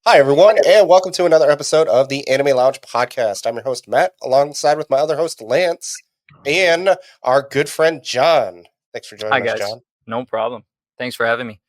Hi, everyone, and welcome to another episode of the Anime Lounge podcast. I'm your host, Matt, alongside with my other host, Lance, and our good friend, John. Thanks for Hi, joining us, guys. John. No problem. Thanks for having me.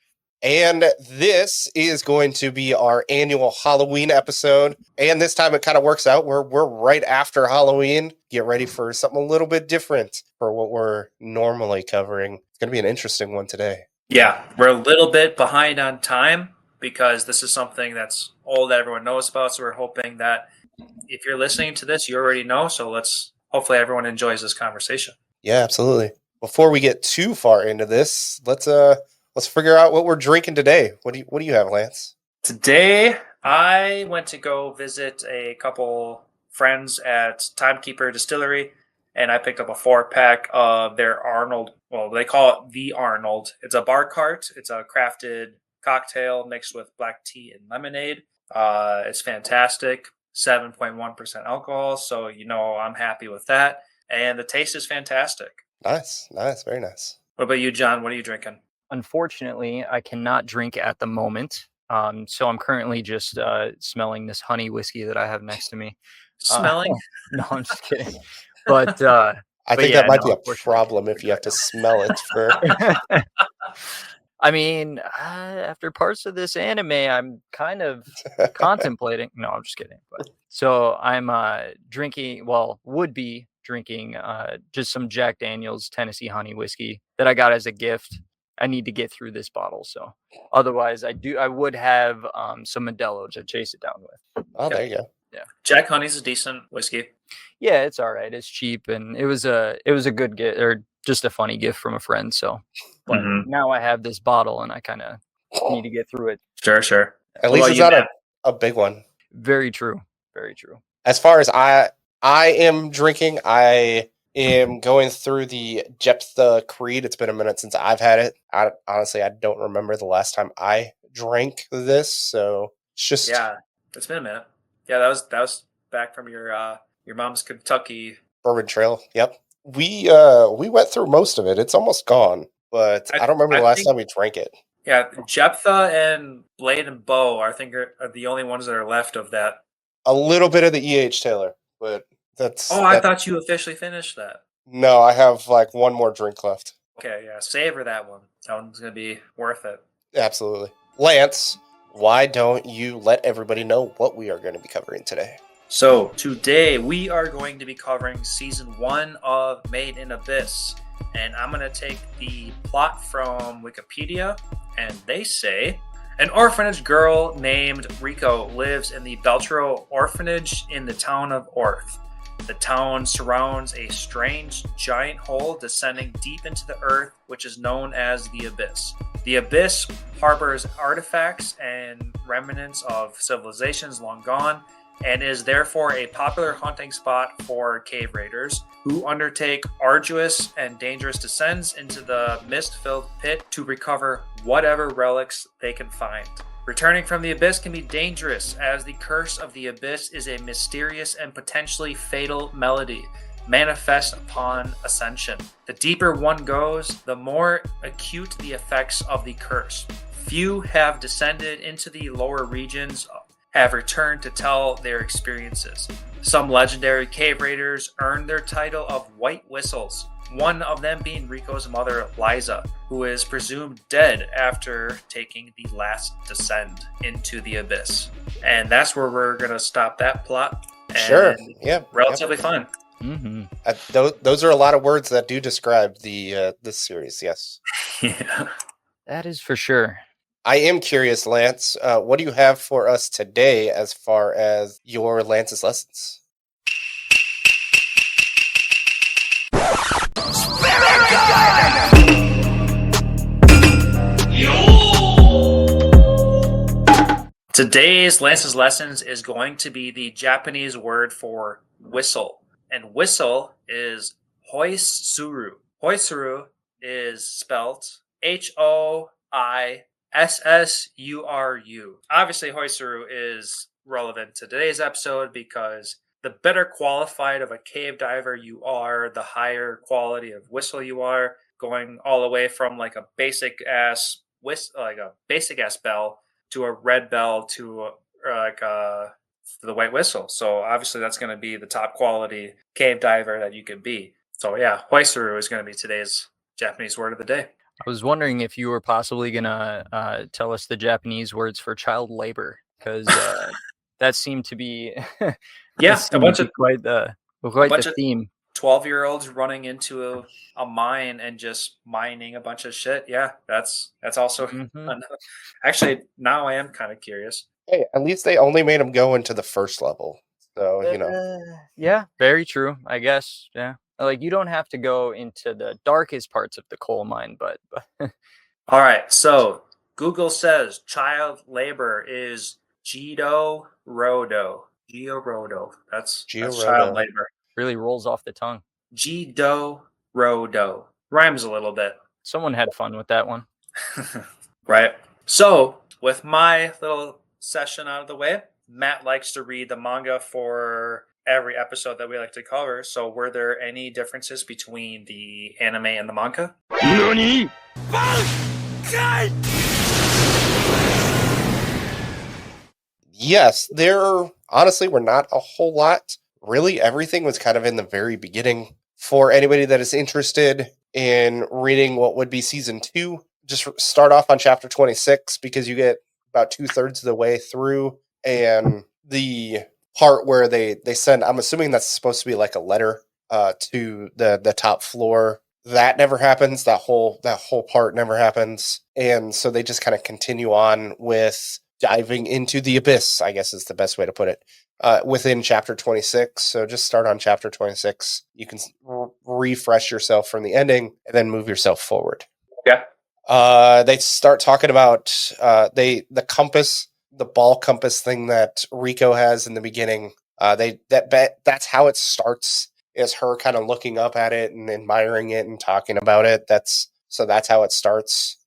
And this is going to be our annual Halloween episode. And this time it kind of works out. We're right after Halloween. Get ready for something a little bit different for what we're normally covering. It's going to be an interesting one today. Yeah, we're a little bit behind on time because this is something that's all that everyone knows about. So we're hoping that if you're listening to this, you already know. So hopefully everyone enjoys this conversation. Yeah, absolutely. Before we get too far into this, let's figure out what we're drinking today. What do you have, Lance? Today, I went to go visit a couple friends at Timekeeper Distillery, and I picked up a 4-pack of their Arnold. Well, they call it the Arnold. It's a bar cart. It's a crafted cocktail mixed with black tea and lemonade. It's fantastic. 7.1% alcohol, so I'm happy with that. And the taste is fantastic. Nice, very nice. What about you, John? What are you drinking? Unfortunately, I cannot drink at the moment. So I'm currently just smelling this honey whiskey that I have next to me. Smelling? No, I'm just kidding. But I think that might be a problem if you have to smell it for. I mean, after parts of this anime, I'm kind of contemplating. No, I'm just kidding. But so I'm would be drinking just some Jack Daniel's Tennessee honey whiskey that I got as a gift. I need to get through this bottle, so otherwise I would have some Modelo to chase it down with. Oh, there you go. Yeah, Jack Honey's a decent whiskey. Yeah, it's all right. It's cheap, and it was a good gift, or just a funny gift from a friend. So, but now I have this bottle, and I kind of need to get through it. Sure. At least it's not a big one. Very true. Very true. As far as I am drinking, I am going through the Jephthah Creed. It's been a minute since I've had it. Honestly, I don't remember the last time I drank this, so it's just it's been a minute. Yeah, that was back from your mom's Kentucky Bourbon Trail. Yep, we went through most of it. It's almost gone, but I don't remember the last time we drank it. Yeah, Jephthah and Blade and Bow, I think, are the only ones that are left of that. A little bit of the E.H. Taylor, but that's. Oh, I thought you officially finished that. No, I have like one more drink left. Okay, yeah, savor that one. That one's gonna be worth it. Absolutely. Lance, why don't you let everybody know what we are going to be covering today? So today we are going to be covering season 1 of Made in Abyss, and I'm going to take the plot from Wikipedia, and they say an orphanage girl named Riko lives in the Beltro orphanage in the town of Orth. The town surrounds a strange giant hole descending deep into the earth, which is known as the Abyss. The Abyss harbors artifacts and remnants of civilizations long gone, and is therefore a popular hunting spot for cave raiders who undertake arduous and dangerous descents into the mist-filled pit to recover whatever relics they can find. Returning from the Abyss can be dangerous, as the curse of the Abyss is a mysterious and potentially fatal melody manifest upon ascension. The deeper one goes, the more acute the effects of the curse. Few have descended into the lower regions, have returned to tell their experiences. Some legendary cave raiders earned their title of White Whistles, one of them being Riko's mother, Liza, who is presumed dead after taking the last descent into the Abyss. And that's where we're going to stop that plot. And sure. Yeah. Relatively fun. Mm-hmm. Those are a lot of words that do describe this series, yes. Yeah. That is for sure. I am curious, Lance, what do you have for us today as far as your Lance's lessons? Today's Lance's lessons is going to be the Japanese word for whistle. And whistle is hoisuru. Hoisuru is spelt Hoissuru. Obviously, hoisuru is relevant to today's episode because the better qualified of a cave diver you are, the higher quality of whistle you are, going all the way from like a basic ass bell to a red bell to the White Whistle. So obviously that's going to be the top quality cave diver that you could be. So yeah, Hoisuru is going to be today's Japanese word of the day. I was wondering if you were possibly gonna tell us the Japanese words for child labor, because that seemed to be Yeah, a bunch of quite the theme. 12-year-olds running into a mine and just mining a bunch of shit. Yeah, that's also actually, now I am kind of curious. Hey, at least they only made him go into the first level. So, Yeah, very true. I guess. Yeah, like you don't have to go into the darkest parts of the coal mine, but All right, so Google says child labor is Jido Rodo. Geo Rodo. That's child labor. Really rolls off the tongue. Jido Rodo. Rhymes a little bit. Someone had fun with that one. Right. So, with my little session out of the way, Matt likes to read the manga for every episode that we like to cover. So, were there any differences between the anime and the manga? NANI?! Yes, there honestly were not a whole lot. Really, everything was kind of in the very beginning. For anybody that is interested in reading what would be season 2, just start off on chapter 26 because you get about 2/3 of the way through, and the part where they send, I'm assuming that's supposed to be like a letter to the top floor. That never happens. That whole part never happens. And so they just kind of continue on with diving into the abyss, I guess is the best way to put it, within chapter 26. So just start on chapter 26. You can refresh yourself from the ending and then move yourself forward. Yeah. They start talking about the compass, the ball compass thing that Rico has in the beginning. That's how it starts, is her kind of looking up at it and admiring it and talking about it. That's how it starts.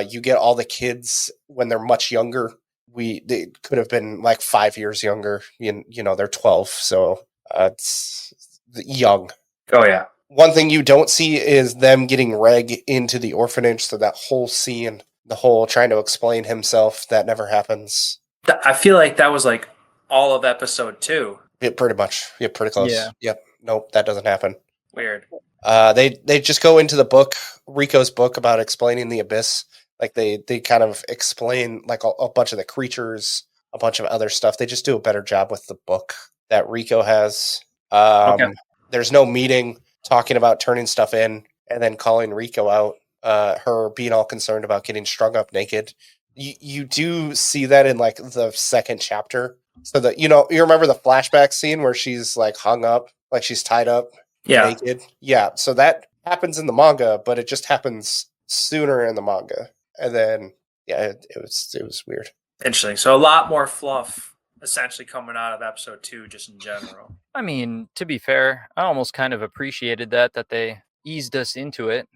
You get all the kids when they're much younger. They could have been like 5 years younger. They're 12, so it's young. Oh yeah. One thing you don't see is them getting Reg into the orphanage. So that whole scene, the whole trying to explain himself, that never happens. I feel like that was like all of episode 2. Yeah, pretty much. Yeah, pretty close. Yeah. Yep. Nope, that doesn't happen. Weird. They just go into the book, Rico's book, about explaining the abyss. Like they kind of explain like a bunch of the creatures, a bunch of other stuff. They just do a better job with the book that Rico has. Okay. There's no meeting talking about turning stuff in and then calling Rico out. Her being all concerned about getting strung up naked. You do see that in like the second chapter. So that you remember the flashback scene where she's like hung up, like she's tied up, naked. Yeah. So that happens in the manga, but it just happens sooner in the manga. And then it was weird. Interesting. So a lot more fluff essentially coming out of episode 2 just in general. I mean, to be fair, I almost kind of appreciated that they eased us into it,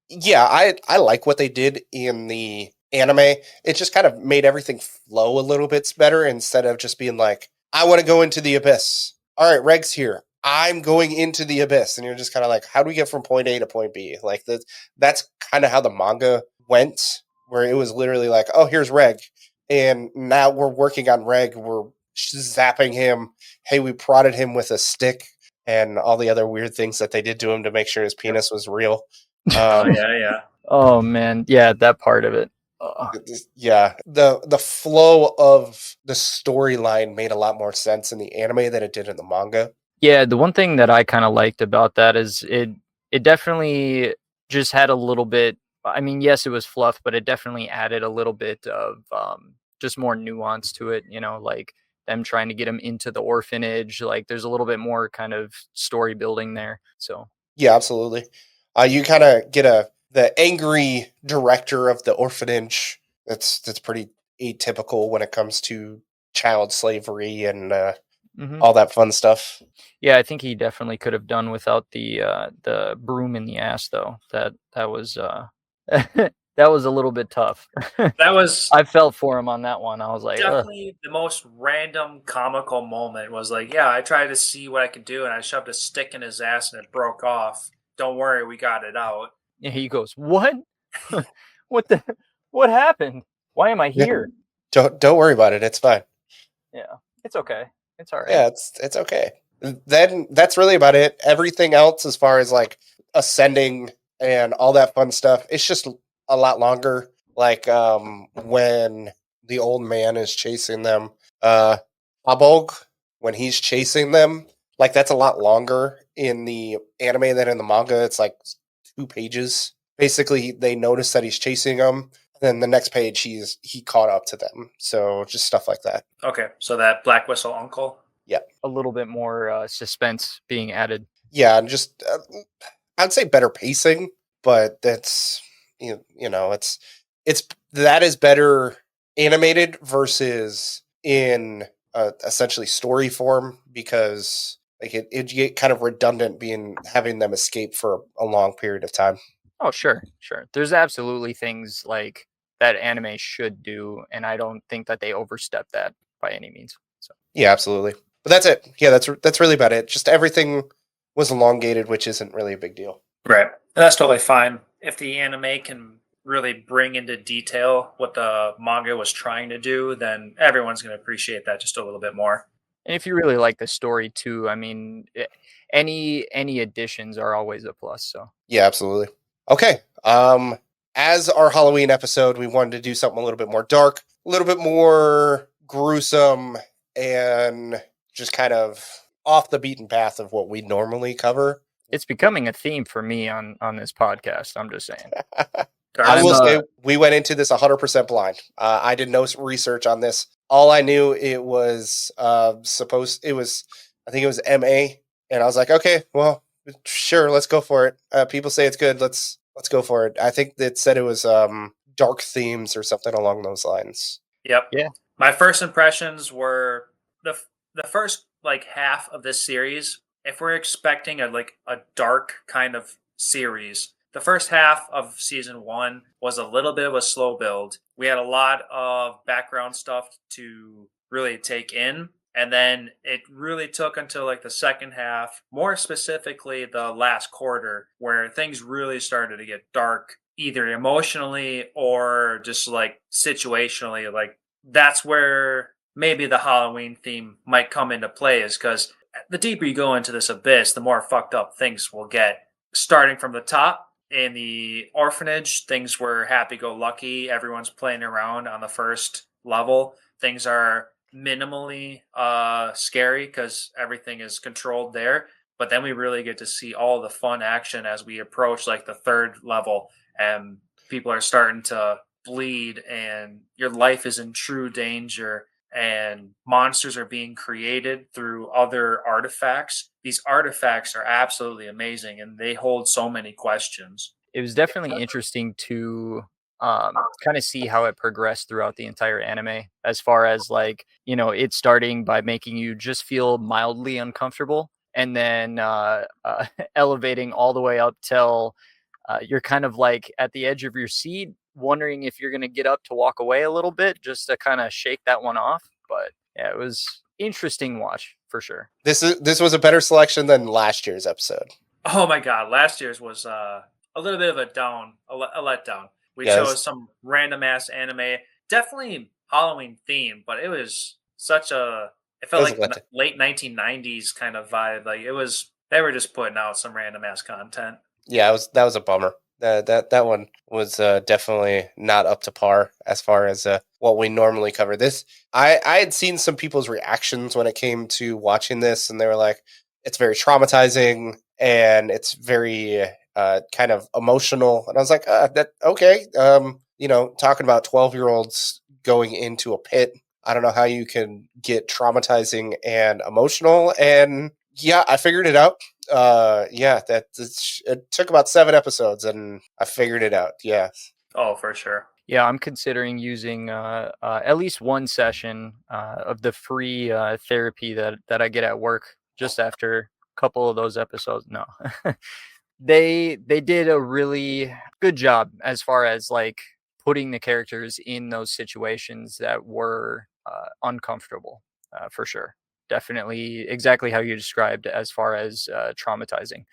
Yeah, I like what they did in the anime. It just kind of made everything flow a little bit better instead of just being like, I want to go into the abyss. All right, Reg's here. I'm going into the abyss. And you're just kind of like, how do we get from point A to point B? Like that's kind of how the manga went, where it was literally like, oh, here's Reg. And now we're working on Reg. We're zapping him. Hey, we prodded him with a stick and all the other weird things that they did to him to make sure his penis was real. Yeah. Oh man, yeah, that part of it. Yeah, the flow of the storyline made a lot more sense in the anime than it did in the manga. Yeah, the one thing that I kind of liked about that is it definitely just had a little bit. I mean, yes, it was fluff, but it definitely added a little bit of just more nuance to it. Like them trying to get him into the orphanage. Like there's a little bit more kind of story building there. So yeah, absolutely. You kind of get the angry director of the orphanage. That's pretty atypical when it comes to child slavery and all that fun stuff. Yeah, I think he definitely could have done without the broom in the ass, though. That was that was a little bit tough. That was. I felt for him on that one. I was like, definitely the most random comical moment was like, yeah, I tried to see what I could do, and I shoved a stick in his ass, and it broke off. Don't worry, we got it out. Yeah, he goes, what? What happened? Why am I here? Don't worry about it. It's fine. Yeah, it's okay. It's all right. Yeah, it's okay. Then that's really about it. Everything else, as far as like ascending and all that fun stuff, it's just a lot longer. Like when the old man is chasing them, Abog, when he's chasing them, like that's a lot longer in the anime than in the manga. It's like 2 pages. Basically, they notice that he's chasing them. Then the next page, he caught up to them. So just stuff like that. Okay, so that Black Whistle uncle. A little bit more suspense being added. Yeah, and just I'd say better pacing, but that's it's that is better animated versus in essentially story form, because like it get kind of redundant having them escape for a long period of time. Oh, sure. There's absolutely things like that anime should do, and I don't think that they overstep that by any means. So Yeah, absolutely. But that's it. Yeah, that's really about it. Just everything was elongated, which isn't really a big deal. Right. And that's totally fine. If the anime can really bring into detail what the manga was trying to do, then everyone's going to appreciate that just a little bit more. and if you really like the story too, I mean, any additions are always a plus. So Yeah, absolutely. Okay. As our Halloween episode, we wanted to do something a little bit more dark, a little bit more gruesome, and just kind of off the beaten path of what we normally cover. it's becoming a theme for me on this podcast. I'm just saying. I will I'm, say we went into this 100% blind. I did no research on this. All I knew it was I think it was MA, and I was like, okay, well, sure, let's go for it. People say it's good. Let's go for it. I think that said it was dark themes or something along those lines. Yep. Yeah. My first impressions were the first like half of this series. If we're expecting a dark kind of series, the first half of season 1 was a little bit of a slow build. We had a lot of background stuff to really take in. And then it really took until like the second half, more specifically the last quarter, where things really started to get dark, either emotionally or just like situationally. Like that's where maybe the Halloween theme might come into play, is because the deeper you go into this abyss, the more fucked up things will get. Starting from the top, in the orphanage, things were happy-go-lucky. Everyone's playing around on the first level. Things are minimally scary because everything is controlled there. But then we really get to see all the fun action as we approach like the third level, and people are starting to bleed, and your life is in true danger. And monsters are being created through other artifacts. These artifacts are absolutely amazing, and they hold so many questions. It was definitely interesting to kind of see how it progressed throughout the entire anime, as far as like, it starting by making you just feel mildly uncomfortable, and then elevating all the way up till you're kind of like at the edge of your seat, wondering if you're going to get up to walk away a little bit just to kind of shake that one off. But yeah, it was interesting watch for sure. This was a better selection than last year's episode. Oh my god, last year's was a little bit of a letdown. We Yes. chose some random ass anime, definitely Halloween themed, but it was such a it felt It was like lit. late 1990s kind of vibe. Like they were just putting out some random ass content. Yeah, that was a bummer. That one was definitely not up to par as far as what we normally cover. This I had seen some people's reactions when it came to watching this, and they were like, "It's very traumatizing and it's very kind of emotional." And I was like, "That okay?" Talking about 12-year-olds going into a pit. I don't know how you can get traumatizing and emotional. And yeah, I figured it out. It took about 7 episodes and I figured it out. Yeah. Oh, for sure. Yeah, I'm considering using at least one session of the free therapy that I get at work just after a couple of those episodes. No, they did a really good job as far as like putting the characters in those situations that were uncomfortable for sure. Definitely exactly how you described as far as traumatizing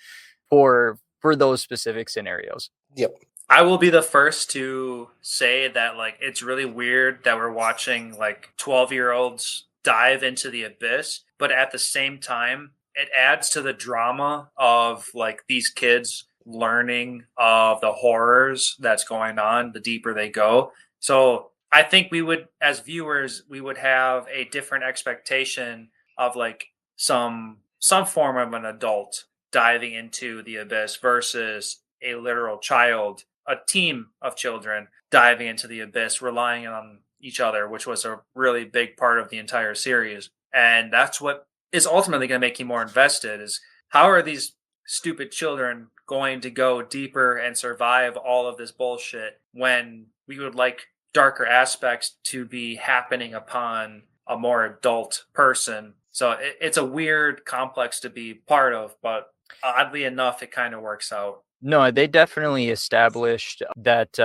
for those specific scenarios. Yep. I will be the first to say that like it's really weird that we're watching like 12-year-olds dive into the abyss, but at the same time, it adds to the drama of like these kids learning of the horrors that's going on the deeper they go. So I think we would, as viewers, we would have a different expectation of like some form of an adult diving into the abyss versus a literal child, a team of children diving into the abyss, relying on each other, which was a really big part of the entire series. And that's what is ultimately going to make you more invested, is how are these stupid children going to go deeper and survive all of this bullshit when we would like darker aspects to be happening upon a more adult person. So it's a weird complex to be part of, but oddly enough, it kind of works out. No, they definitely established that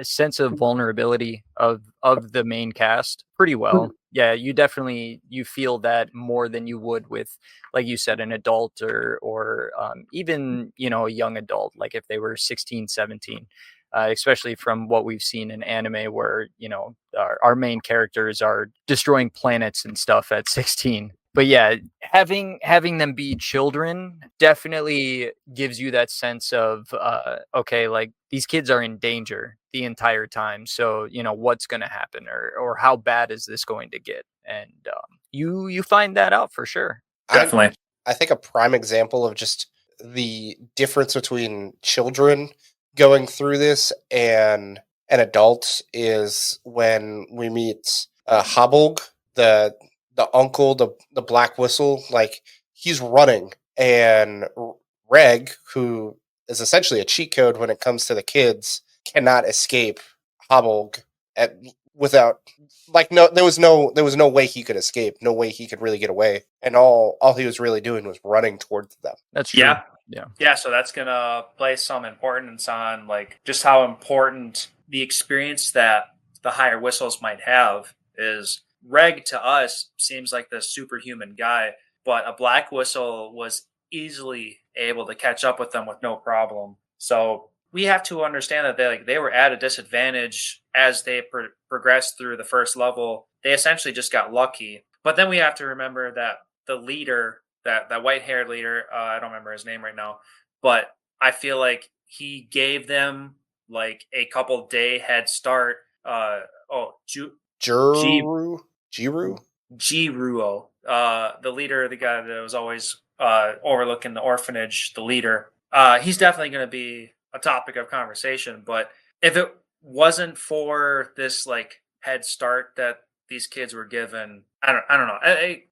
sense of vulnerability of the main cast pretty well. Yeah, you feel that more than you would with, like you said, an adult or even a young adult, like if they were 16, 17. Especially from what we've seen in anime, where our main characters are destroying planets and stuff at 16. But yeah, having them be children definitely gives you that sense of okay, like these kids are in danger the entire time. So what's going to happen, or how bad is this going to get? And you find that out for sure. Definitely. I think a prime example of just the difference between children going through this and an adult is when we meet Habolg, the uncle, the Black Whistle. Like, he's running, and Reg, who is essentially a cheat code when it comes to the kids, cannot escape Habolg without, like, there was no way he could escape, no way he could really get away, and all he was really doing was running towards them. That's true. Yeah, so that's gonna place some importance on like just how important the experience that the higher whistles might have is. Reg to us seems like the superhuman guy, but a Black Whistle was easily able to catch up with them with no problem. So we have to understand that they were at a disadvantage as they progressed through the first level. They essentially just got lucky. But then we have to remember that the leader, that white-haired leader, I don't remember his name right now, but I feel like he gave them like a couple day head start. Jiruo, the leader, the guy that was always overlooking the orphanage, the leader. He's definitely going to be a topic of conversation. But if it wasn't for this like head start that these kids were given, I don't know.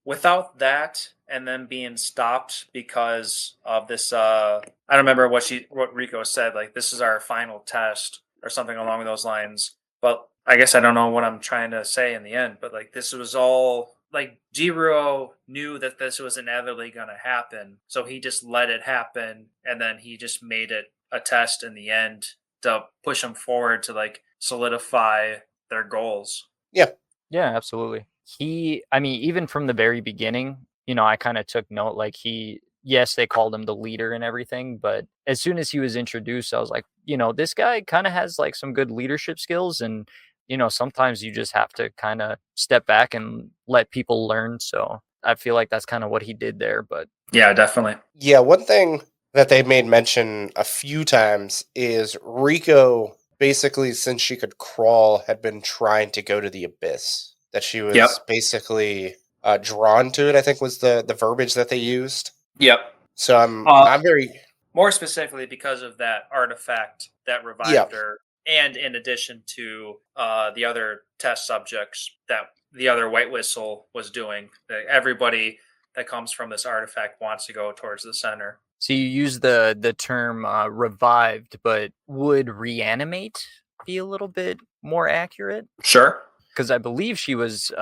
Without that, and then being stopped because of this, I don't remember what Rico said. Like, this is our final test or something along those lines. But I guess I don't know what I'm trying to say in the end. But like, this was all like Jiruo knew that this was inevitably going to happen, so he just let it happen, and then he just made it a test in the end to push them forward to like solidify their goals. Yeah, absolutely. Even from the very beginning, I kind of took note, like yes, they called him the leader and everything, but as soon as he was introduced, I was like, this guy kind of has like some good leadership skills, and sometimes you just have to kind of step back and let people learn. So I feel like that's kind of what he did there. But yeah, definitely. Yeah, one thing that they made mention a few times is Rico, basically, since she could crawl, had been trying to go to the abyss. That she was basically drawn to it, I think was the verbiage that they used. Yep. So I'm very... More specifically because of that artifact that revived her, and in addition to the other test subjects that the other White Whistle was doing. Everybody that comes from this artifact wants to go towards the center. So you use the term revived, but would reanimate be a little bit more accurate? Sure. Because I believe she was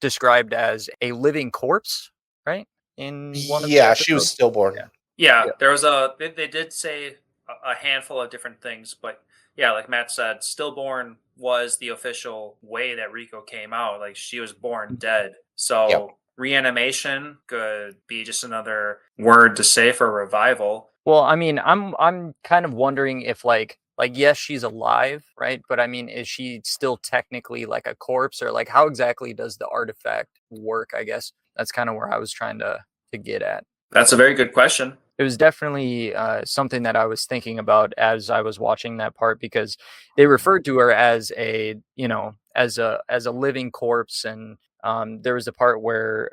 described as a living corpse, right? In one of the episodes? She was stillborn. Yeah. There was they did say a handful of different things, but yeah, like Matt said, stillborn was the official way that Rico came out. Like, she was born dead. So reanimation could be just another word to say for revival. Well, I'm kind of wondering if like like, yes, she's alive, right? But I mean, is she still technically like a corpse, or like how exactly does the artifact work? I guess that's kind of where I was trying to get at. That's a very good question. It was definitely something that I was thinking about as I was watching that part, because they referred to her as a, as a living corpse. And there was a part where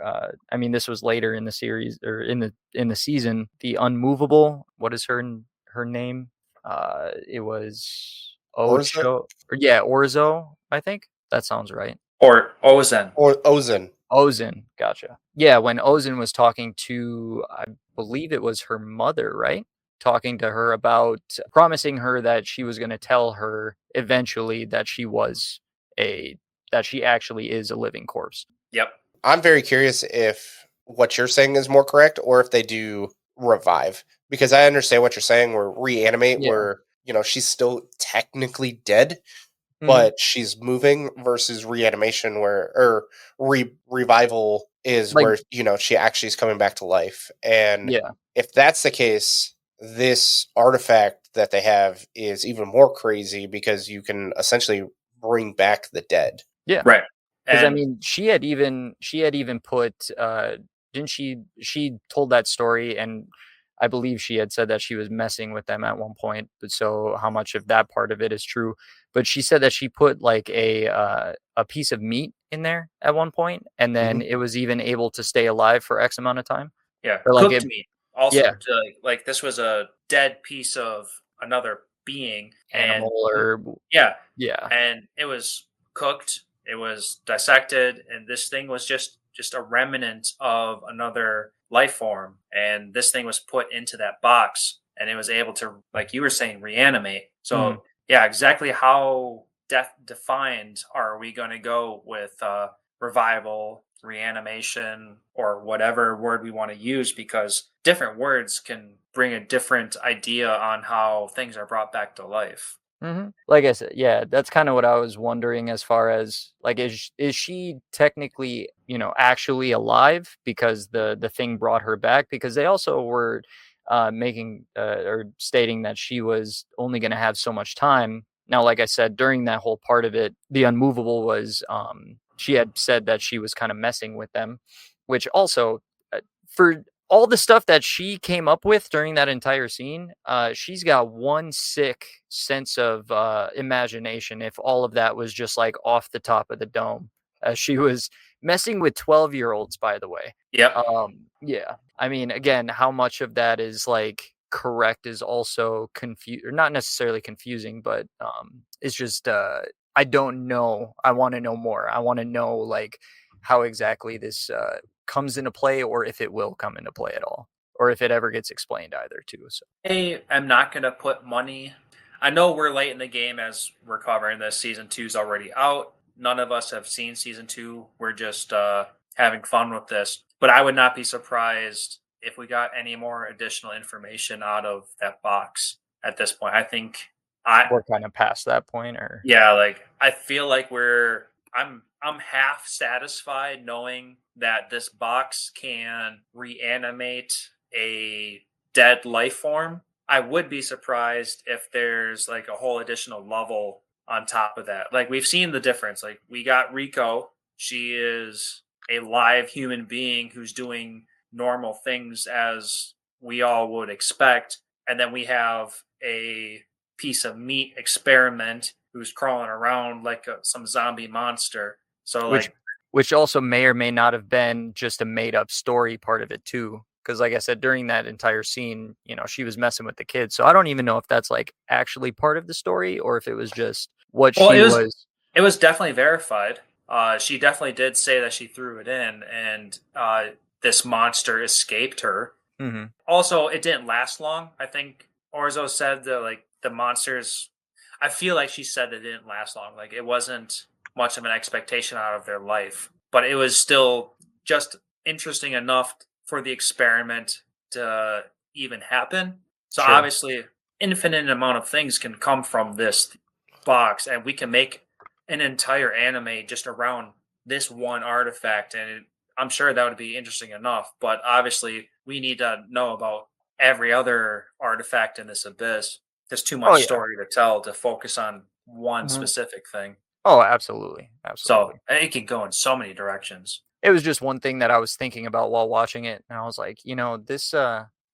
I mean, this was later in the series, or in the season, the unmovable, what is her name? It was Orza Ocho, or yeah, Orzo, I think that sounds right. Or Ozen. or Ozen. Ozen, gotcha. Yeah, when Ozen was talking to, I believe it was her mother, right? Talking to her about promising her that she was going to tell her eventually that that she actually is a living corpse. Yep. I'm very curious if what you're saying is more correct, or if they do revive, because I understand what you're saying. Where reanimate, Yeah. where she's still technically dead, Mhm. but she's moving, versus reanimation, or revival is Like- where she actually is coming back to life. And Yeah. if that's the case, this artifact that they have is even more crazy, because you can essentially bring back the dead. Yeah. Right. Because I And mean, she had even put didn't she told that story, and I believe she had said that she was messing with them at one point. But so how much of that part of it is true? But she said that she put like a piece of meat in there at one point, and then it was even able to stay alive for X amount of time. yeah, Or like cooked it, meat. Also, yeah, like this was a dead piece of another being, animal and or yeah, yeah, and it was cooked. It was dissected, and this thing was just a remnant of another life form. And this thing was put into that box, and it was able to, like you were saying, reanimate. So Mhm. yeah, exactly how defined are we going to go with revival, reanimation, or whatever word we want to use? Because different words can bring a different idea on how things are brought back to life. Like I said, yeah, that's kind of what I was wondering, as far as like, is she technically, actually alive because the thing brought her back? Because they also were making or stating that she was only going to have so much time. Now, like I said, during that whole part of it, the unmovable was she had said that she was kind of messing with them, which also for all the stuff that she came up with during that entire scene, she's got one sick sense of imagination. If all of that was just like off the top of the dome, she was messing with 12-year-olds, by the way. Yep. Yeah. I mean, again, how much of that is like correct is also or not necessarily confusing, but it's just I don't know. I want to know more. I want to know like how exactly this comes into play, or if it will come into play at all, or if it ever gets explained either too. So I am not going to put money. I know we're late in the game as we're covering this. Season 2's already out. None of us have seen season 2. We're just having fun with this. But I would not be surprised if we got any more additional information out of that box at this point. I think we're kind of past that point, or yeah, like I feel like I'm half satisfied knowing that this box can reanimate a dead life form. I would be surprised if there's like a whole additional level on top of that. Like we've seen the difference. Like we got Rico. She is a live human being who's doing normal things as we all would expect. And then we have a piece of meat experiment who's crawling around like some zombie monster. So which also may or may not have been just a made up story part of it too. Because like I said, during that entire scene, she was messing with the kids. So I don't even know if that's like actually part of the story, or if it was just what well, she was. It was definitely verified. She definitely did say that she threw it in, and this monster escaped her. Mm-hmm. Also, it didn't last long. I think Orzo said that like the monsters. I feel like she said it didn't last long. Like it wasn't much of an expectation out of their life, but it was still just interesting enough for the experiment to even happen. So Sure. obviously, infinite amount of things can come from this box, and we can make an entire anime just around this one artifact, and I'm sure that would be interesting enough. But obviously, we need to know about every other artifact in this abyss there's too Oh much yeah. story to tell to focus on one Mhm. specific thing. Oh, absolutely, absolutely. So it can go in so many directions. It was just one thing that I was thinking about while watching it, and I was like, this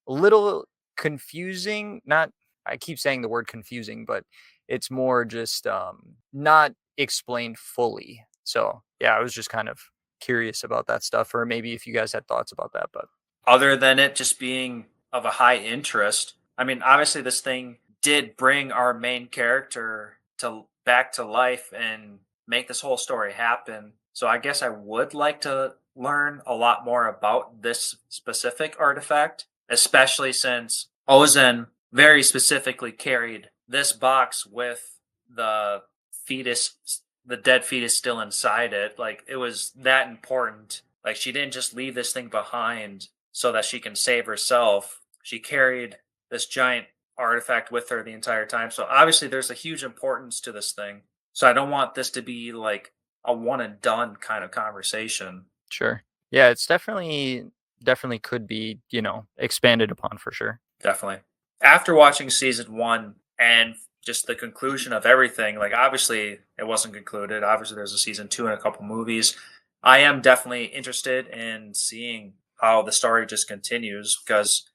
little confusing. Not, I keep saying the word confusing, but it's more just not explained fully. So yeah, I was just kind of curious about that stuff, or maybe if you guys had thoughts about that. But Other than it just being of a high interest, I mean, obviously this thing did bring our main character to back to life and make this whole story happen. So I guess I would like to learn a lot more about this specific artifact, especially since Ozen very specifically carried this box with the fetus, the dead fetus still inside it. Like it was that important. Like she didn't just leave this thing behind so that she can save herself. She carried this giant artifact with her the entire time. So obviously there's a huge importance to this thing. So I don't want this to be like a one and done kind of conversation. sure, yeah, it's definitely could be expanded upon for sure. Definitely. After watching season 1 and just the conclusion of everything, like obviously it wasn't concluded. Obviously there's a season 2 and a couple movies. I am definitely interested in seeing how the story just continues because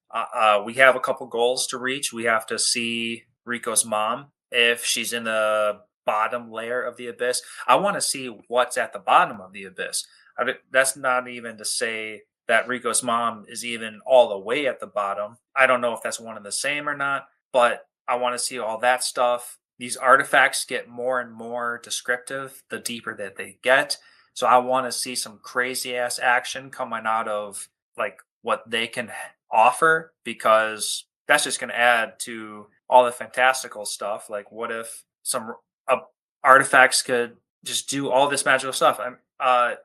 we have a couple goals to reach. We have to see Rico's mom if she's in the bottom layer of the abyss. I want to see what's at the bottom of the abyss. That's not even to say that Rico's mom is even all the way at the bottom. I don't know if that's one and the same or not, but I want to see all that stuff. These artifacts get more and more descriptive the deeper that they get. So I want to see some crazy ass action coming out of like what they can offer because that's just going to add to all the fantastical stuff. Like what if some artifacts could just do all this magical stuff? I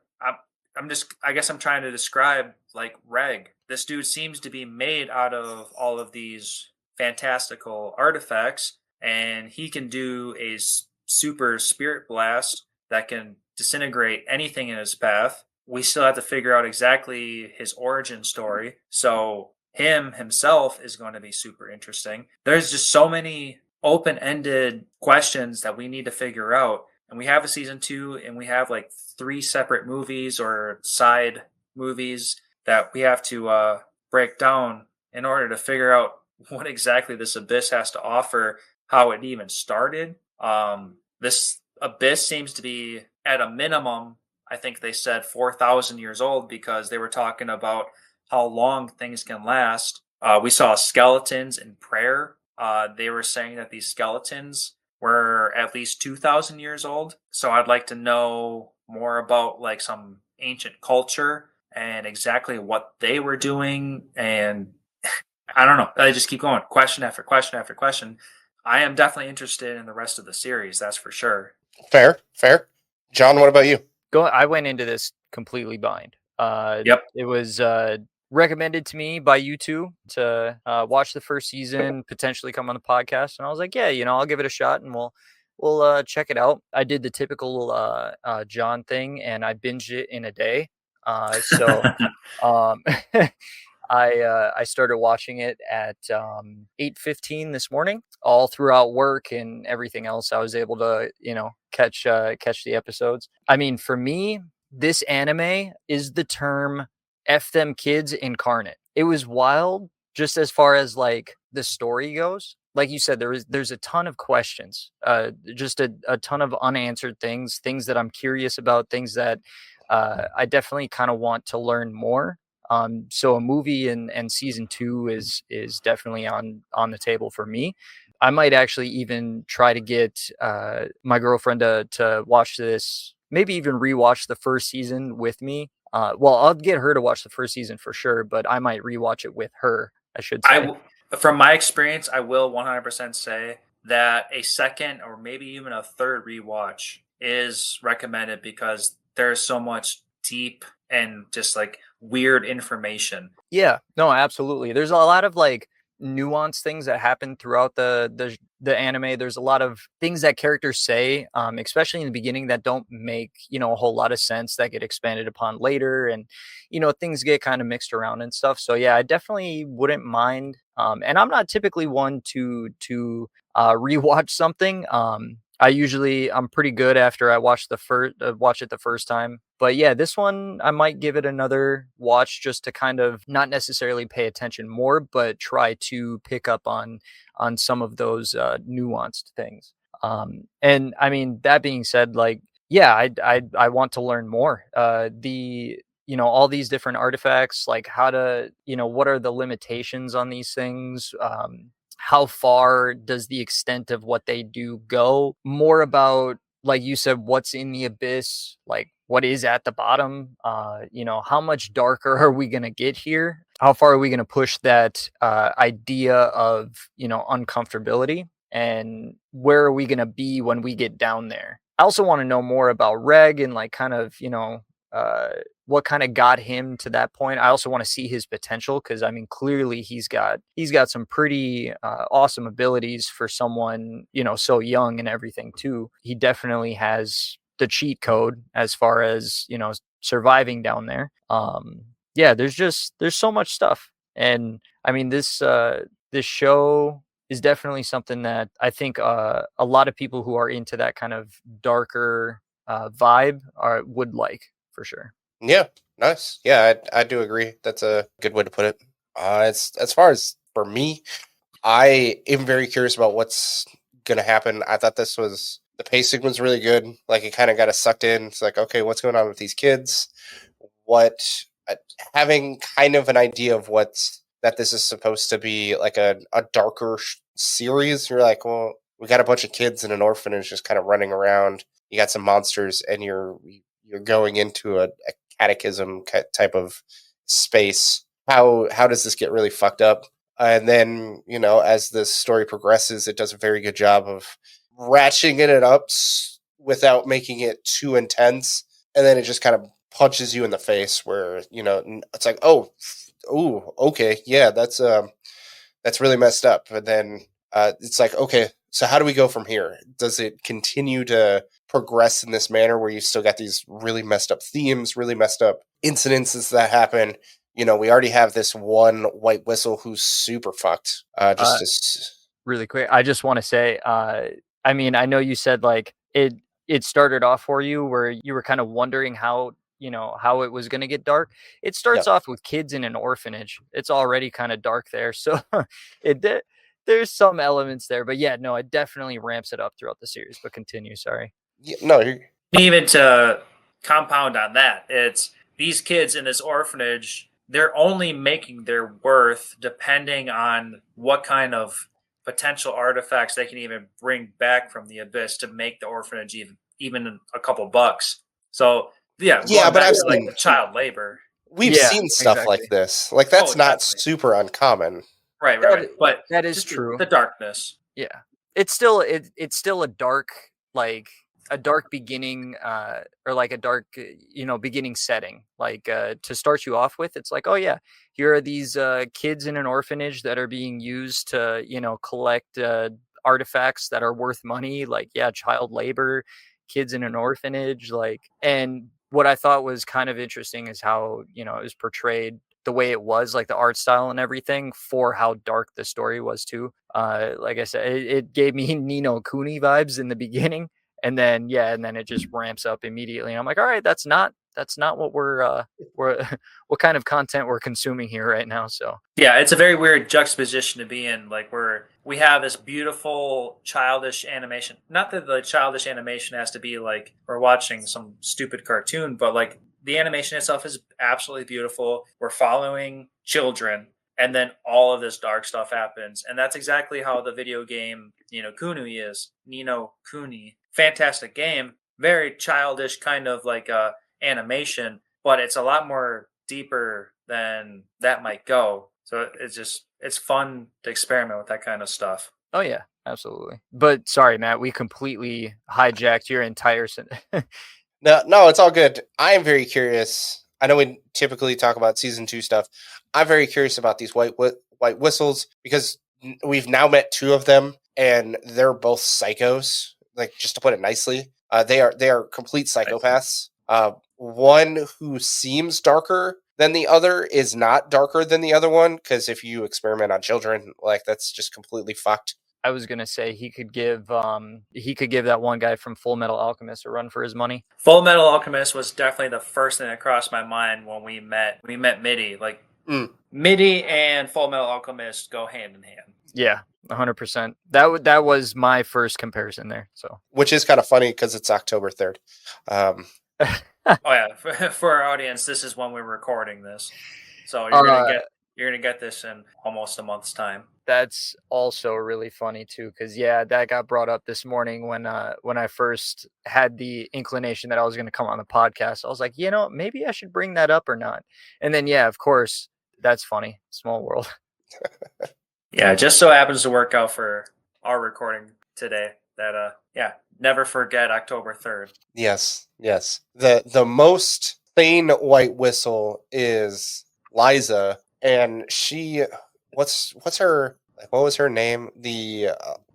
guess I'm trying to describe like Reg. This dude seems to be made out of all of these fantastical artifacts, and he can do a super spirit blast that can disintegrate anything in his path. We still have to figure out exactly his origin story. So himself is going to be super interesting. There's just so many open-ended questions that we need to figure out. And we have a season 2 and we have like 3 separate movies or side movies that we have to break down in order to figure out what exactly this abyss has to offer, how it even started. This abyss seems to be at a minimum, I think they said 4,000 years old because they were talking about how long things can last. We saw skeletons in prayer. They were saying that these skeletons were at least 2,000 years old. So I'd like to know more about like some ancient culture and exactly what they were doing. And I don't know. I just keep going, question after question after question. I am definitely interested in the rest of the series. That's for sure. Fair. John, what about you? I went into this completely blind. Yep. It was recommended to me by you two to watch the first season, potentially come on the podcast, and I was like, yeah, I'll give it a shot, and we'll check it out. I did the typical John thing, and I binged it in a day. So I started watching it at 8:15 this morning. All throughout work and everything else, I was able to catch the episodes. I mean, for me, this anime is the term F them kids incarnate. It was wild just as far as like the story goes. Like you said, there's a ton of questions, just a ton of unanswered things that I'm curious about, things that I definitely kind of want to learn more. So a movie and season 2 is definitely on the table for me. I might actually even try to get my girlfriend to watch this, maybe even rewatch the first season with me. Well, I'll get her to watch the first season for sure, but I might rewatch it with her, I should say. From my experience, I will 100% say that a second or maybe even a third rewatch is recommended because there's so much deep and just like weird information. Yeah, no, absolutely. There's a lot of like nuanced things that happen throughout the anime. There's a lot of things that characters say, especially in the beginning, that don't make a whole lot of sense, that get expanded upon later, and things get kind of mixed around and stuff. So yeah, I definitely wouldn't mind. And I'm not typically one to rewatch something. I'm pretty good after I watch it the first time. But yeah, this one I might give it another watch just to kind of not necessarily pay attention more, but try to pick up on some of those nuanced things. And I mean, that being said, like, yeah, I want to learn more. All these different artifacts, like how to, what are the limitations on these things? How far does the extent of what they do go? More about, like you said, what's in the abyss, like what is at the bottom? How much darker are we going to get here? How far are we going to push that idea of, uncomfortability? And where are we going to be when we get down there? I also want to know more about Reg and like kind of, what kind of got him to that point. I also want to see his potential because I mean, clearly he's got some pretty awesome abilities for someone, so young and everything too. He definitely has the cheat code as far as, surviving down there. Yeah, there's so much stuff. And I mean, this show is definitely something that I think a lot of people who are into that kind of darker vibe would like for sure. Yeah, nice. Yeah, I do agree. That's a good way to put it. As far as for me, I am very curious about what's gonna happen. I thought the pacing was really good. Like it kind of got us sucked in. It's like, okay, what's going on with these kids? Having kind of an idea of that this is supposed to be like a darker series. You're like, well, we got a bunch of kids in an orphanage just kind of running around. You got some monsters, and you're going into a catechism type of space. How does this get really fucked up? And then, as the story progresses, it does a very good job of ratcheting it up without making it too intense. And then it just kind of punches you in the face where, it's like, oh, ooh, okay, yeah, that's really messed up. And then it's like, okay, so how do we go from here? Does it continue to progress in this manner where you still got these really messed up themes, really messed up incidences that happen? We already have this one white whistle who's super fucked. Really quick, I just want to say, I mean, I know you said like it started off for you where you were kind of wondering how it was going to get dark. It starts off with kids in an orphanage. It's already kind of dark there. So there's some elements there, but yeah, no, it definitely ramps it up throughout the series, but continue. Sorry. Yeah, no, even to compound on that, it's these kids in this orphanage, they're only making their worth depending on what kind of potential artifacts they can even bring back from the abyss to make the orphanage even a couple bucks. So yeah, but I've seen like child labor. We've seen stuff like this. Like that's not super uncommon. Right. But that is true. The darkness. Yeah, it's still a dark, like a dark beginning, or like a dark, beginning setting. Like to start you off with, it's like, oh yeah, here are these kids in an orphanage that are being used to, collect artifacts that are worth money. Like child labor, kids in an orphanage, like. And what I thought was kind of interesting is how it was portrayed the way it was, like the art style and everything, for how dark the story was too. Like I said, it gave me Ni no Kuni vibes in the beginning, and then it just ramps up immediately. And I'm like, all right, that's not what we're what kind of content we're consuming here right now. So yeah, it's a very weird juxtaposition to be in. Like we have this beautiful childish animation. Not that the childish animation has to be like we're watching some stupid cartoon, but like the animation itself is absolutely beautiful. We're following children, and then all of this dark stuff happens. And that's exactly how the video game Ni no Kuni is. Ni no Kuni. Fantastic game. Very childish kind of like animation, but it's a lot more deeper than that might go. So it's fun to experiment with that kind of stuff. Oh yeah, absolutely. But sorry, Matt, we completely hijacked your entire No, it's all good. I am very curious. I know we typically talk about season 2 stuff. I'm very curious about these white whistles because we've now met 2 of them, and they're both psychos. Like, just to put it nicely, they are complete psychopaths. One who seems darker than the other is not darker than the other one, because if you experiment on children, like, that's just completely fucked. I was gonna say he could give that one guy from Full Metal Alchemist a run for his money. Full Metal Alchemist was definitely the first thing that crossed my mind when we met. We met Mitty. Like Mitty and Full Metal Alchemist go hand in hand. Yeah, 100%. That was my first comparison there. So, which is kind of funny because it's October 3rd. Oh yeah, for our audience, this is when we're recording this, so you're gonna get this in almost a month's time. That's also really funny too, because that got brought up this morning when I first had the inclination that I was going to come on the podcast. I was like, maybe I should bring that up or not. And then of course, that's funny. Small world. Yeah, just so happens to work out for our recording today. That never forget October 3rd. Yes. The most sane white whistle is Liza, and she what was her name?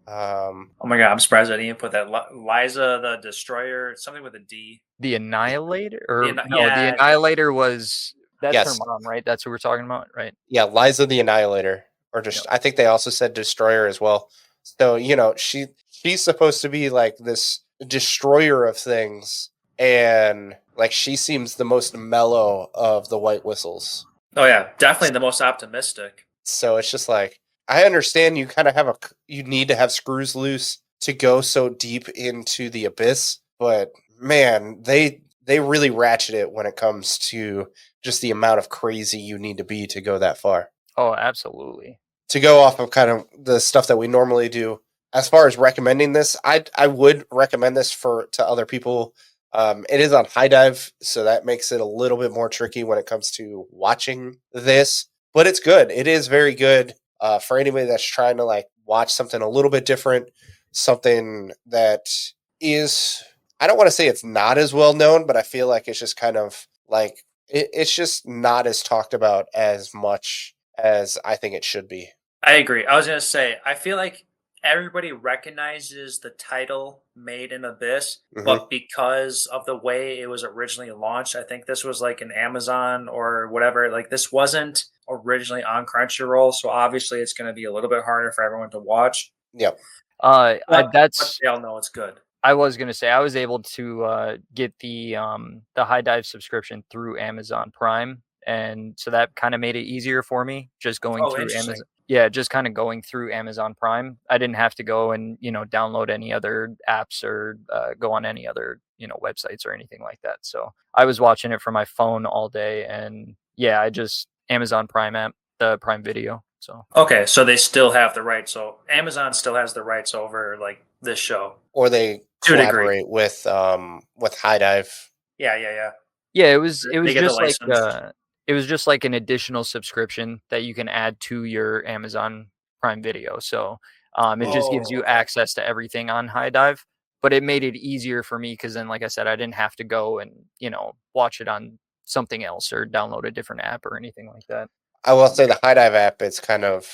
Oh my god, I'm surprised I didn't put that. Liza the Destroyer, something with a D. The Annihilator, or The Annihilator was that's Yes. her mom, right? That's who we're talking about, right? Yeah, Liza the Annihilator, or just I think they also said Destroyer as well. So she's supposed to be like this destroyer of things, and like she seems the most mellow of the white whistles. Oh yeah, definitely the most optimistic. So it's just like, I understand you kind of you need to have screws loose to go so deep into the abyss, but man, they really ratchet it when it comes to just the amount of crazy you need to be to go that far. Oh, absolutely. To go off of kind of the stuff that we normally do, as far as recommending this, I would recommend this to other people. It is on High Dive, so that makes it a little bit more tricky when it comes to watching this. But it's good. It is very good for anybody that's trying to like watch something a little bit different, something that is, I don't want to say it's not as well known, but I feel like it's just kind of like it's just not as talked about as much as I think it should be. I agree. I was gonna say, I feel like everybody recognizes the title Made in Abyss, but because of the way it was originally launched, I think this was like an Amazon or whatever. Like this wasn't originally on Crunchyroll, so obviously it's going to be a little bit harder for everyone to watch. Yep. But they all know it's good. I was going to say I was able to get the High Dive subscription through Amazon Prime, and so that kind of made it easier for me just going through Amazon. Yeah, just kind of going through Amazon Prime. I didn't have to go and, download any other apps or go on any other, websites or anything like that. So I was watching it from my phone all day. And I just Amazon Prime app, the Prime Video. So okay, so they still have the rights. So Amazon still has the rights over like this show, or they collaborate with High Dive. Yeah. Yeah, it was just like it was just like an additional subscription that you can add to your Amazon Prime Video. So it just gives you access to everything on High Dive, but it made it easier for me because then, like I said, I didn't have to go and, watch it on something else or download a different app or anything like that. I will say the High Dive app is kind of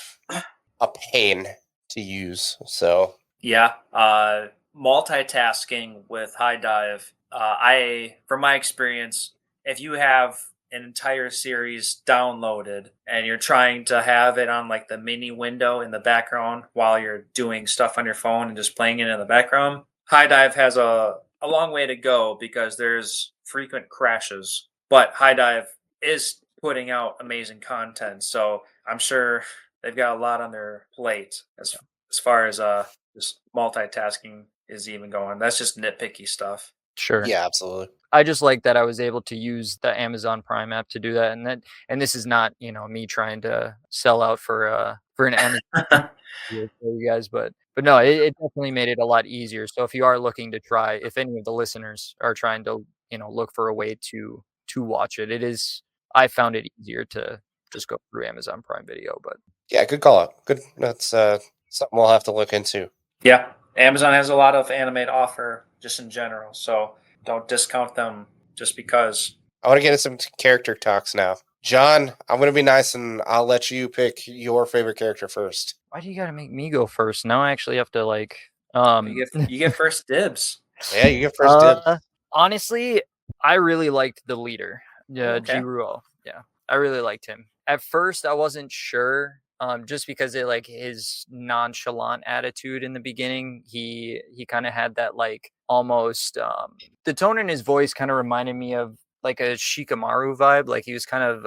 a pain to use. So yeah, multitasking with High Dive. From my experience, if you have an entire series downloaded and you're trying to have it on like the mini window in the background while you're doing stuff on your phone and just playing it in the background, High Dive has a long way to go because there's frequent crashes, but High Dive is putting out amazing content. So I'm sure they've got a lot on their plate as far as just multitasking is even going. That's just nitpicky stuff. Sure. Yeah, absolutely. I just like that I was able to use the Amazon Prime app to do that, and this is not me trying to sell out for an Amazon for you guys, but no, it definitely made it a lot easier. So if you are looking to try, if any of the listeners are trying to look for a way to watch it, I found it easier to just go through Amazon Prime Video. But yeah, good call out. Good, that's something we'll have to look into. Yeah, Amazon has a lot of anime to offer just in general, so don't discount them just because. I want to get into some character talks now. John, I'm going to be nice and I'll let you pick your favorite character first. Why do you got to make me go first? Now I actually have to like. You get first dibs. Yeah, you get first dibs. Honestly, I really liked the leader, Jiruo. Yeah, I really liked him. At first, I wasn't sure just because of like his nonchalant attitude in the beginning. He kind of had that like almost the tone in his voice kind of reminded me of like a Shikamaru vibe. Like he was kind of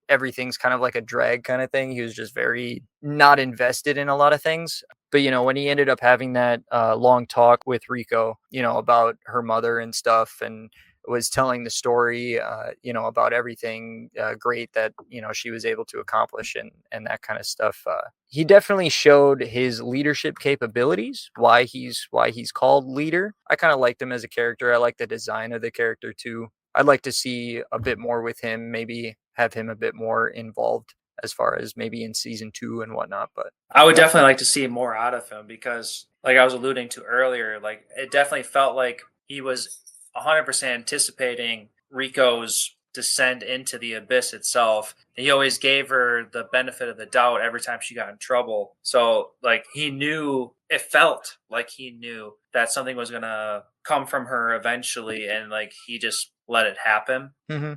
everything's kind of like a drag kind of thing. He was just very not invested in a lot of things. But when he ended up having that long talk with Rico, about her mother and stuff, and was telling the story, about everything great that she was able to accomplish, and that kind of stuff. He definitely showed his leadership capabilities. Why he's called leader. I kind of liked him as a character. I like the design of the character too. I'd like to see a bit more with him. Maybe have him a bit more involved as far as maybe in season 2 and whatnot. But I would definitely like to see more out of him because, like I was alluding to earlier, like it definitely felt like he was 100% anticipating Rico's descent into the abyss itself. He always gave her the benefit of the doubt every time she got in trouble. So, like, it felt like he knew that something was going to come from her eventually, and like he just let it happen. mm-hmm.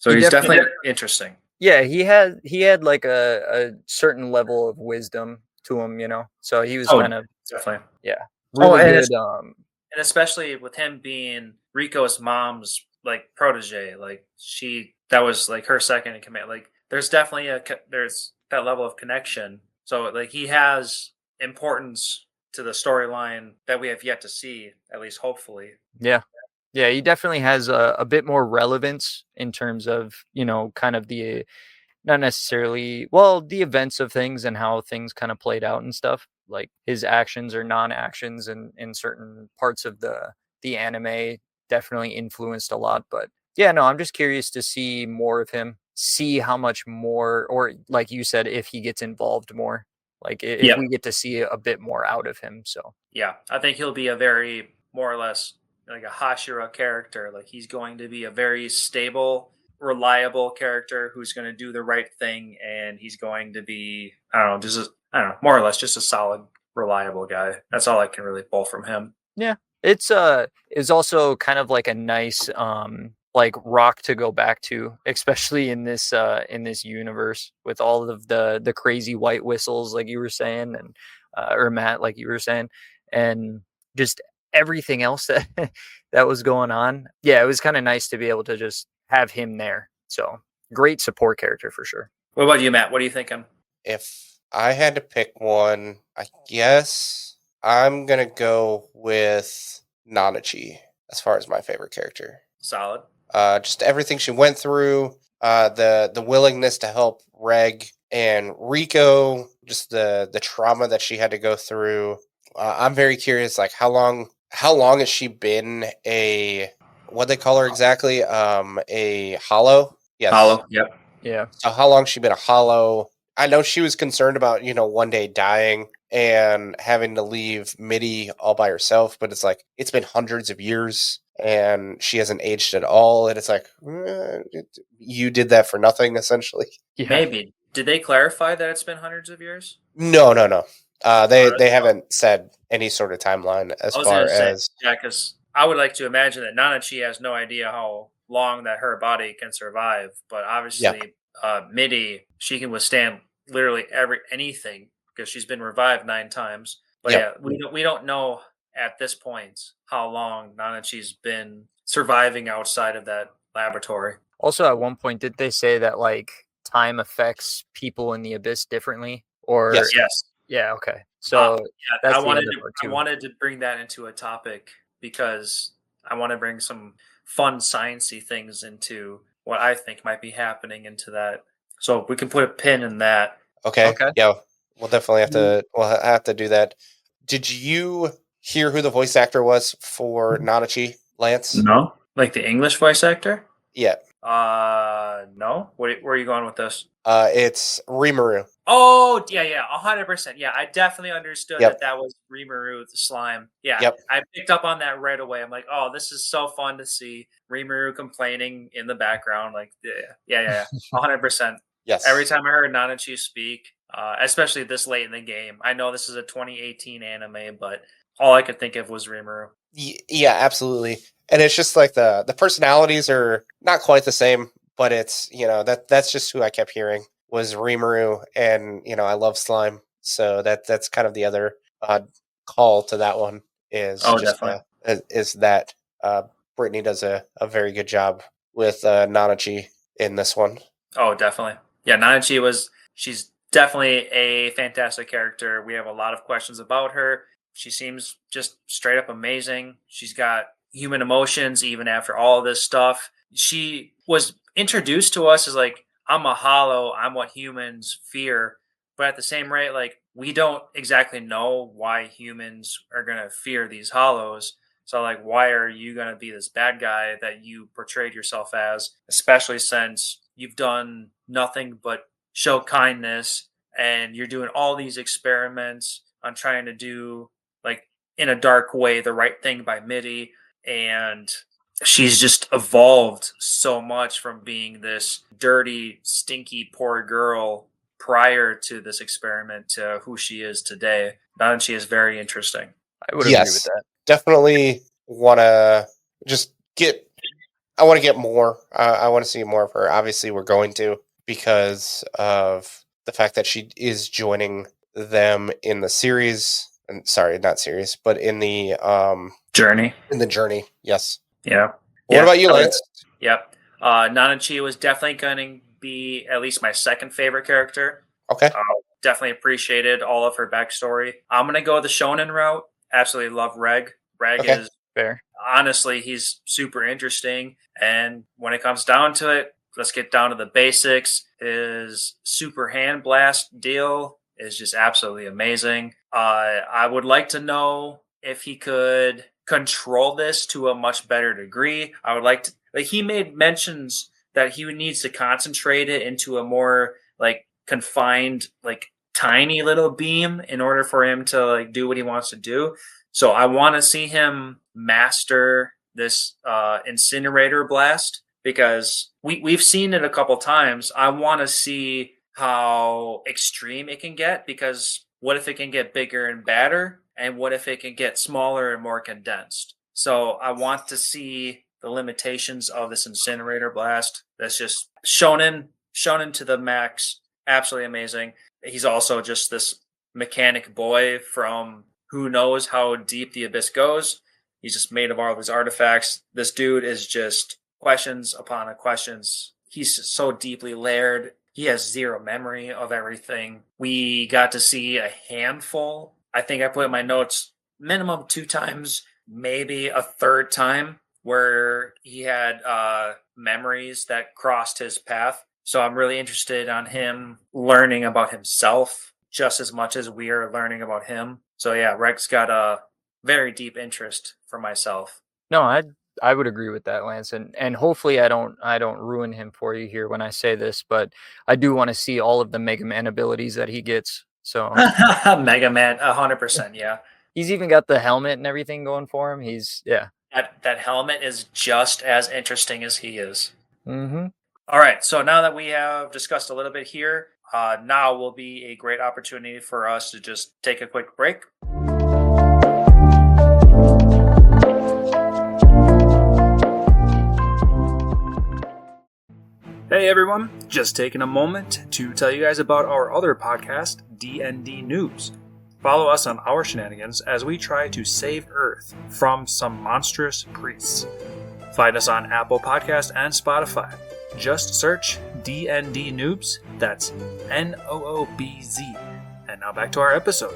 So he's definitely interesting. Yeah, he had like a certain level of wisdom to him, So he was kind of definitely really good. And especially with him being Rico's mom's like protege, like that was like her second in command. Like there's definitely there's that level of connection. So like he has importance to the storyline that we have yet to see, at least hopefully. Yeah, he definitely has a bit more relevance in terms of kind of the not necessarily the events of things and how things kind of played out and stuff. Like his actions or non-actions in certain parts of the anime definitely influenced a lot. But yeah, no, I'm just curious to see more of him, see how much more, or like you said, if he gets involved more, like if we get to see a bit more out of him. So yeah, I think he'll be a very more or less like a Hashira character. Like he's going to be a very stable, reliable character who's going to do the right thing, and he's going to be more or less just a solid, reliable guy. That's all I can really pull from him. Yeah, it's also kind of like a nice like rock to go back to, especially in this universe with all of the crazy white whistles, like you were saying, and or Matt, like you were saying, and just everything else that was going on. Yeah, it was kind of nice to be able to just have him there. So great support character for sure. What about you, Matt? What are you thinking? If I had to pick one, I guess I'm gonna go with Nanachi as far as my favorite character. Solid. Just everything she went through, the willingness to help Reg and Rico, just the trauma that she had to go through. I'm very curious, like how long has she been what they call her exactly? A hollow? Yes. Hollow, yep. Yeah. So how long has she been a hollow? I know she was concerned about, one day dying and having to leave Mitty all by herself, but it's like, it's been hundreds of years and she hasn't aged at all. And it's like, you did that for nothing, essentially. Yeah. Maybe. Did they clarify that it's been hundreds of years? No. They haven't said any sort of timeline as far as... Yeah, because I would like to imagine that Nanachi has no idea how long that her body can survive, but obviously Mitty, she can withstand literally anything because she's been revived 9 times. But we don't know at this point how long Nanachi's been surviving outside of that laboratory. Also, at one point, did they say that like time affects people in the abyss differently? Or yes. Yeah, okay. So that's I wanted to bring that into a topic because I want to bring some fun sciencey things into what I think might be happening into that. So we can put a pin in that. Okay. Yeah, we'll definitely have to do that. Did you hear who the voice actor was for Nanachi, Lantz? No, like the English voice actor. Yeah. No. Where are you going with this? It's Rimuru. Oh, yeah, 100%. Yeah, I definitely understood that was Rimuru the slime. Yeah, I picked up on that right away. I'm like, oh, this is so fun to see Rimuru complaining in the background. Like, yeah, 100%. Yes. Every time I heard Nanachi speak, especially this late in the game, I know this is a 2018 anime, but all I could think of was Rimuru. Yeah, absolutely. And it's just like the personalities are not quite the same, but it's, that's just who I kept hearing. was Rimuru, and I love slime, so that's kind of the other call to that one is Definitely. Is that Brittany does a very good job with Nanachi in this one. Oh, definitely. Yeah, she's definitely a fantastic character. We have a lot of questions about her. She seems just straight up amazing. She's got human emotions even after all of this stuff. She was introduced to us as like, I'm a hollow, I'm what humans fear. But at the same rate, like, we don't exactly know why humans are going to fear these hollows. So, like, why are you going to be this bad guy that you portrayed yourself as, especially since you've done nothing but show kindness and you're doing all these experiments on trying to do, like, in a dark way, the right thing by Mitty. And she's just evolved so much from being this dirty, stinky, poor girl prior to this experiment to who she is today. And she is very interesting. I would agree with that. Definitely want to just I want to get more. I want to see more of her. Obviously, we're going to, because of the fact that she is joining them in the series. And sorry, not series, but in the Journey. In the journey, yes. Yeah. What about you, Lance? Yep. Nanachi was definitely going to be at least my second favorite character. Okay. Definitely appreciated all of her backstory. I'm going to go the shonen route. Absolutely love Reg. Reg is fair. Honestly, he's super interesting. And when it comes down to it, let's get down to the basics. His super hand blast deal is just absolutely amazing. I would like to know if he could control this to a much better degree. I would like to, like, he made mentions that he needs to concentrate it into a more like confined, like tiny little beam in order for him to like do what he wants to do. So I want to see him master this incinerator blast, because we've seen it a couple times. I want to see how extreme it can get, because what if it can get bigger and badder? And what if it can get smaller and more condensed? So I want to see the limitations of this incinerator blast. That's just shonen to the max. Absolutely amazing. He's also just this mechanic boy from who knows how deep the abyss goes. He's just made of all of his artifacts. This dude is just questions upon questions. He's so deeply layered. He has zero memory of everything. We got to see a handful. I think I put in my notes minimum 2 times, maybe a third time, where he had memories that crossed his path. So I'm really interested on him learning about himself just as much as we are learning about him. So yeah, Reg's got a very deep interest for myself. No, I would agree with that, Lance, and hopefully I don't ruin him for you here when I say this, but I do want to see all of the Mega Man abilities that he gets. So Mega Man, 100%, yeah. He's even got the helmet and everything going for him. That helmet is just as interesting as he is. Mm-hmm. All right, so now that we have discussed a little bit here, now will be a great opportunity for us to just take a quick break. Hey everyone, just taking a moment to tell you guys about our other podcast, D&D News. Follow us on our shenanigans as we try to save Earth from some monstrous priests. Find us on Apple Podcasts and Spotify. Just search D&D Noobs, that's Noobz. And now back to our episode.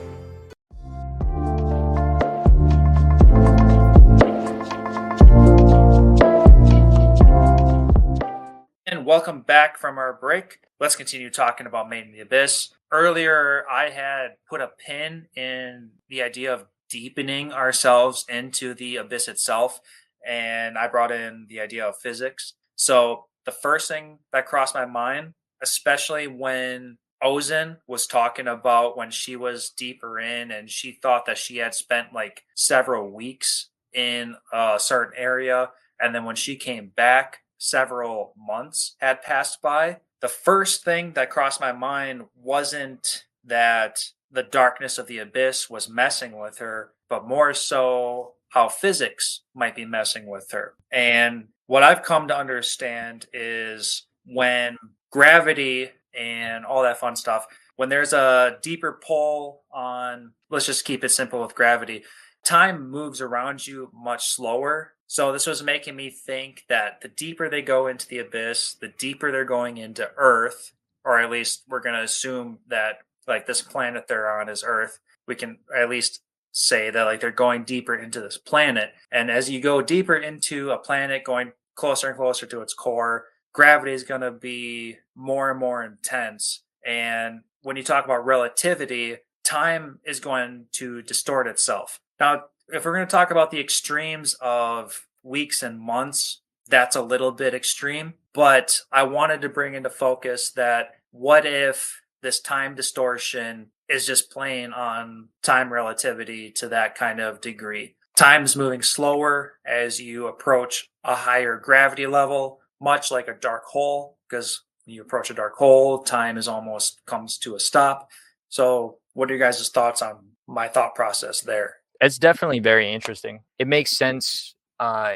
And welcome back from our break. Let's continue talking about Made in the Abyss. Earlier, I had put a pin in the idea of deepening ourselves into the Abyss itself, and I brought in the idea of physics. So the first thing that crossed my mind, especially when Ozen was talking about when she was deeper in and she thought that she had spent like several weeks in a certain area, and then when she came back, several months had passed by. The first thing that crossed my mind wasn't that the darkness of the abyss was messing with her, but more so how physics might be messing with her. And what I've come to understand is when gravity and all that fun stuff. When there's a deeper pull on, let's just keep it simple with gravity, time moves around you much slower. So this was making me think that the deeper they go into the abyss, the deeper they're going into Earth, or at least we're going to assume that like this planet they're on is Earth. We can at least say that like they're going deeper into this planet. And as you go deeper into a planet, going closer and closer to its core, gravity is going to be more and more intense. And when you talk about relativity, time is going to distort itself. Now, if we're going to talk about the extremes of weeks and months, that's a little bit extreme. But I wanted to bring into focus that what if this time distortion is just playing on time relativity to that kind of degree? Time's moving slower as you approach a higher gravity level, much like a dark hole, because when you approach a dark hole, time is almost comes to a stop. So what are your guys' thoughts on my thought process there? It's definitely very interesting. It makes sense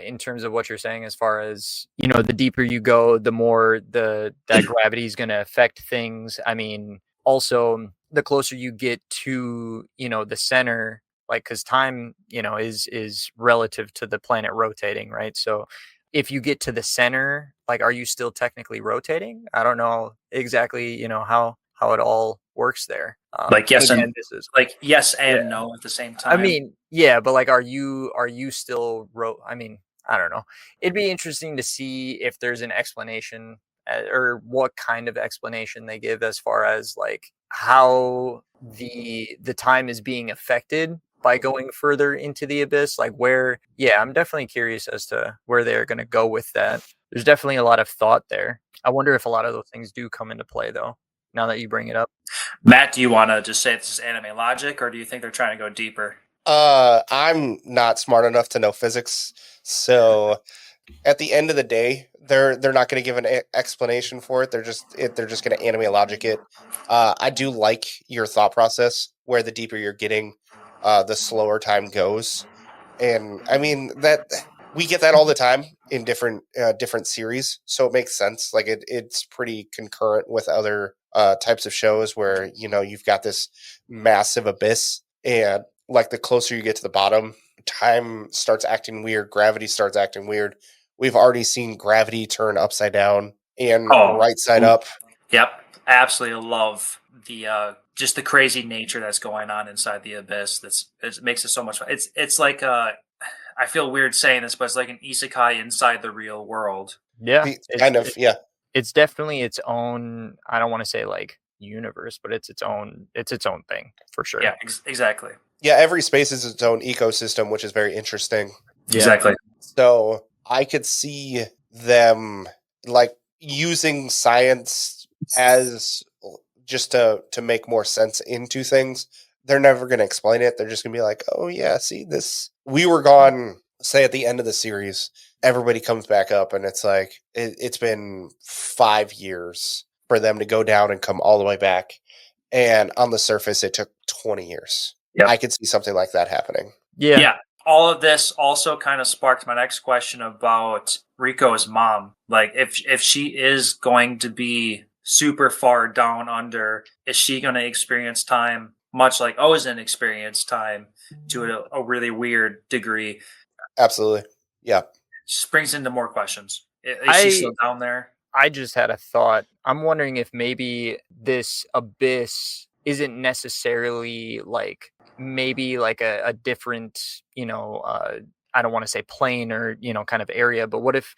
in terms of what you're saying, as far as, you know, the deeper you go, the more that gravity is going to affect things. I mean, also the closer you get to, you know, the center, like, because time, you know, is relative to the planet rotating, right? So if you get to the center, like, are you still technically rotating? I don't know exactly, you know, how it all works there. Like yes again, and this is yes and yeah. no at the same time. I mean, yeah, but like, are you still I mean, I don't know. It'd be interesting to see if there's an explanation or what kind of explanation they give as far as like how the time is being affected by going further into the abyss. Like where, yeah, I'm definitely curious as to where they're going to go with that. There's definitely a lot of thought there. I wonder if a lot of those things do come into play though, now that you bring it up. Matt, do you want to just say this is anime logic, or do you think they're trying to go deeper? I'm not smart enough to know physics, so at the end of the day, they're not going to give an explanation for it. They're just going to anime logic it. I do like your thought process, where the deeper you're getting, the slower time goes, and I mean that we get that all the time in different series, so it makes sense. Like it's pretty concurrent with other types of shows where, you know, you've got this massive abyss, and like the closer you get to the bottom, time starts acting weird, gravity starts acting weird. We've already seen gravity turn upside down and right side up. Yep, absolutely love the just the crazy nature that's going on inside the abyss. It makes it so much fun. It's like I feel weird saying this, but it's like an isekai inside the real world. Yeah, Yeah. It's definitely its own. I don't want to say like universe, but it's its own thing for sure. Yeah, exactly. Yeah, every space is its own ecosystem, which is very interesting. Yeah. Exactly. So I could see them like using science as just to make more sense into things. They're never going to explain it. They're just going to be like, oh yeah, see this. We were gone, say at the end of the series, everybody comes back up and it's like, it's been 5 years for them to go down and come all the way back. And on the surface, it took 20 years. Yep. I could see something like that happening. Yeah. All of this also kind of sparked my next question about Rico's mom. Like, if she is going to be super far down under, is she going to experience time much like Ozen experienced time to a really weird degree? Absolutely. Yeah. Just brings into more questions. Is she still down there? I just had a thought. I'm wondering if maybe this abyss isn't necessarily like maybe like a different, you know, I don't want to say plane or, you know, kind of area, but what if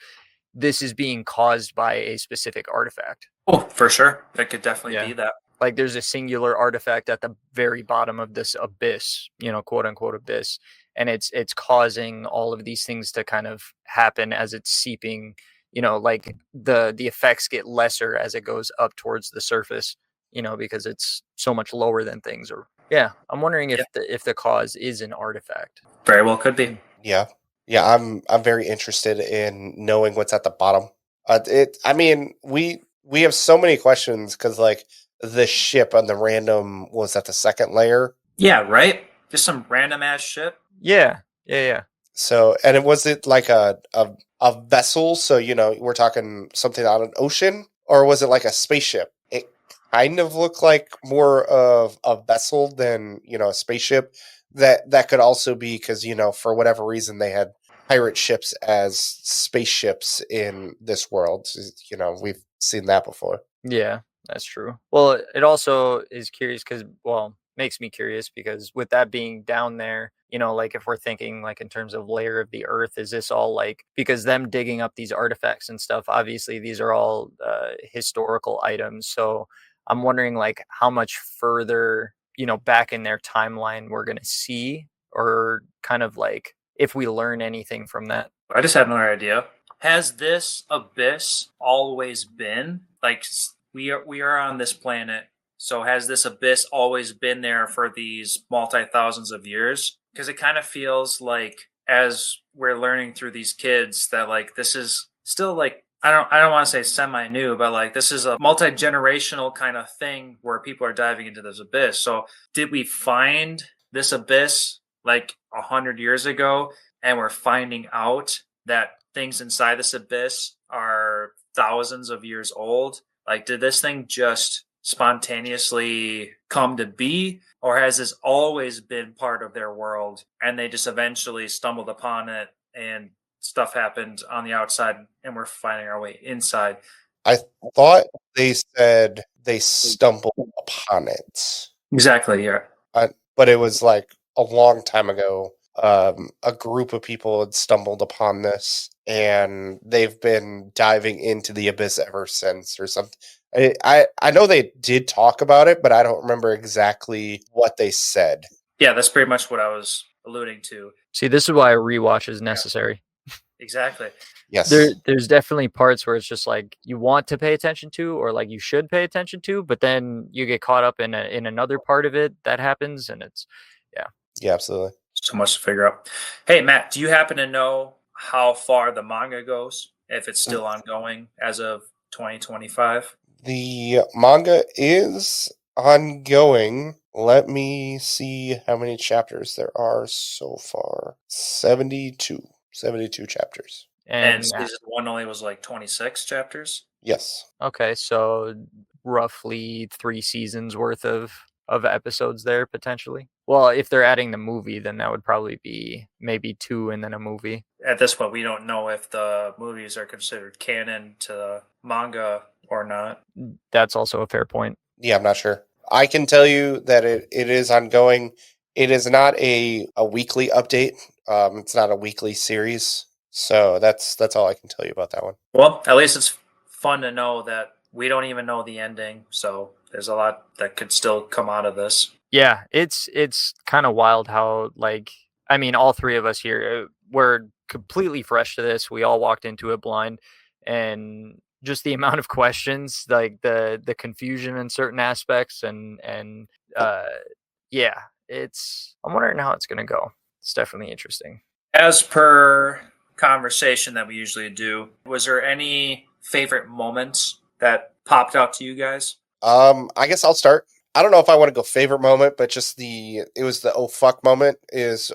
this is being caused by a specific artifact? Oh, for sure. That could definitely be that. Like there's a singular artifact at the very bottom of this abyss, you know, quote unquote abyss. And it's causing all of these things to kind of happen as it's seeping, you know, like the effects get lesser as it goes up towards the surface, you know, because it's so much lower than things. Or I'm wondering if the cause is an artifact. Very well could be. Yeah. I'm very interested in knowing what's at the bottom. I mean, we have so many questions because like the ship on the random was at the second layer. Yeah, right. Just some random ass ship. Yeah. So, and was it like a vessel? So, you know, we're talking something on an ocean, or was it like a spaceship? It kind of look like more of a vessel than, a spaceship. That could also be because, for whatever reason they had pirate ships as spaceships in this world. We've seen that before. Yeah, that's true. Well, it also is curious because, well, makes me curious because with that being down there, like if we're thinking like in terms of layer of the earth, is this all like, because them digging up these artifacts and stuff, obviously these are all historical items. So I'm wondering like how much further, back in their timeline we're going to see, or kind of like if we learn anything from that. I just had another idea. Has this abyss always been like we are on this planet? So has this abyss always been there for these multi-thousands of years? Because it kind of feels like as we're learning through these kids that like this is still like I don't want to say semi-new, but like this is a multi-generational kind of thing where people are diving into this abyss. So did we find this abyss like 100 years ago, and we're finding out that things inside this abyss are thousands of years old? Like, did this thing just spontaneously come to be, or has this always been part of their world and they just eventually stumbled upon it and stuff happened on the outside and we're finding our way inside? I thought they said they stumbled upon it. Exactly, yeah. But it was like a long time ago. A group of people had stumbled upon this, and they've been diving into the abyss ever since, or something. I know they did talk about it, but I don't remember exactly what they said. Yeah, that's pretty much what I was alluding to. See, this is why a rewatch is necessary. Exactly. Yes. There's definitely parts where it's just like you want to pay attention to, or like you should pay attention to, but then you get caught up in another part of it that happens, and it's Yeah, absolutely. So much to figure out. Hey, Matt, do you happen to know how far the manga goes? If it's still ongoing as of 2025? The manga is ongoing. Let me see how many chapters there are so far. 72 chapters. And season 1 only was like 26 chapters? Yes. Okay, so roughly 3 seasons worth of episodes there potentially. Well, if they're adding the movie, then that would probably be maybe 2 and then a movie. At this point, we don't know if the movies are considered canon to the manga or not. That's also a fair point. Yeah, I'm not sure. I can tell you that it is ongoing. It is not a weekly update. It's not a weekly series. So that's all I can tell you about that one. Well, at least it's fun to know that we don't even know the ending. So there's a lot that could still come out of this. Yeah, it's kind of wild how, like, I mean, all 3 of us here, we're completely fresh to this. We all walked into it blind, and just the amount of questions, like the confusion in certain aspects, and yeah, I'm wondering how it's going to go. It's definitely interesting. As per conversation that we usually do, was there any favorite moments that popped out to you guys? I guess I'll start. I don't know if I want to go favorite moment, but just it was the oh fuck moment is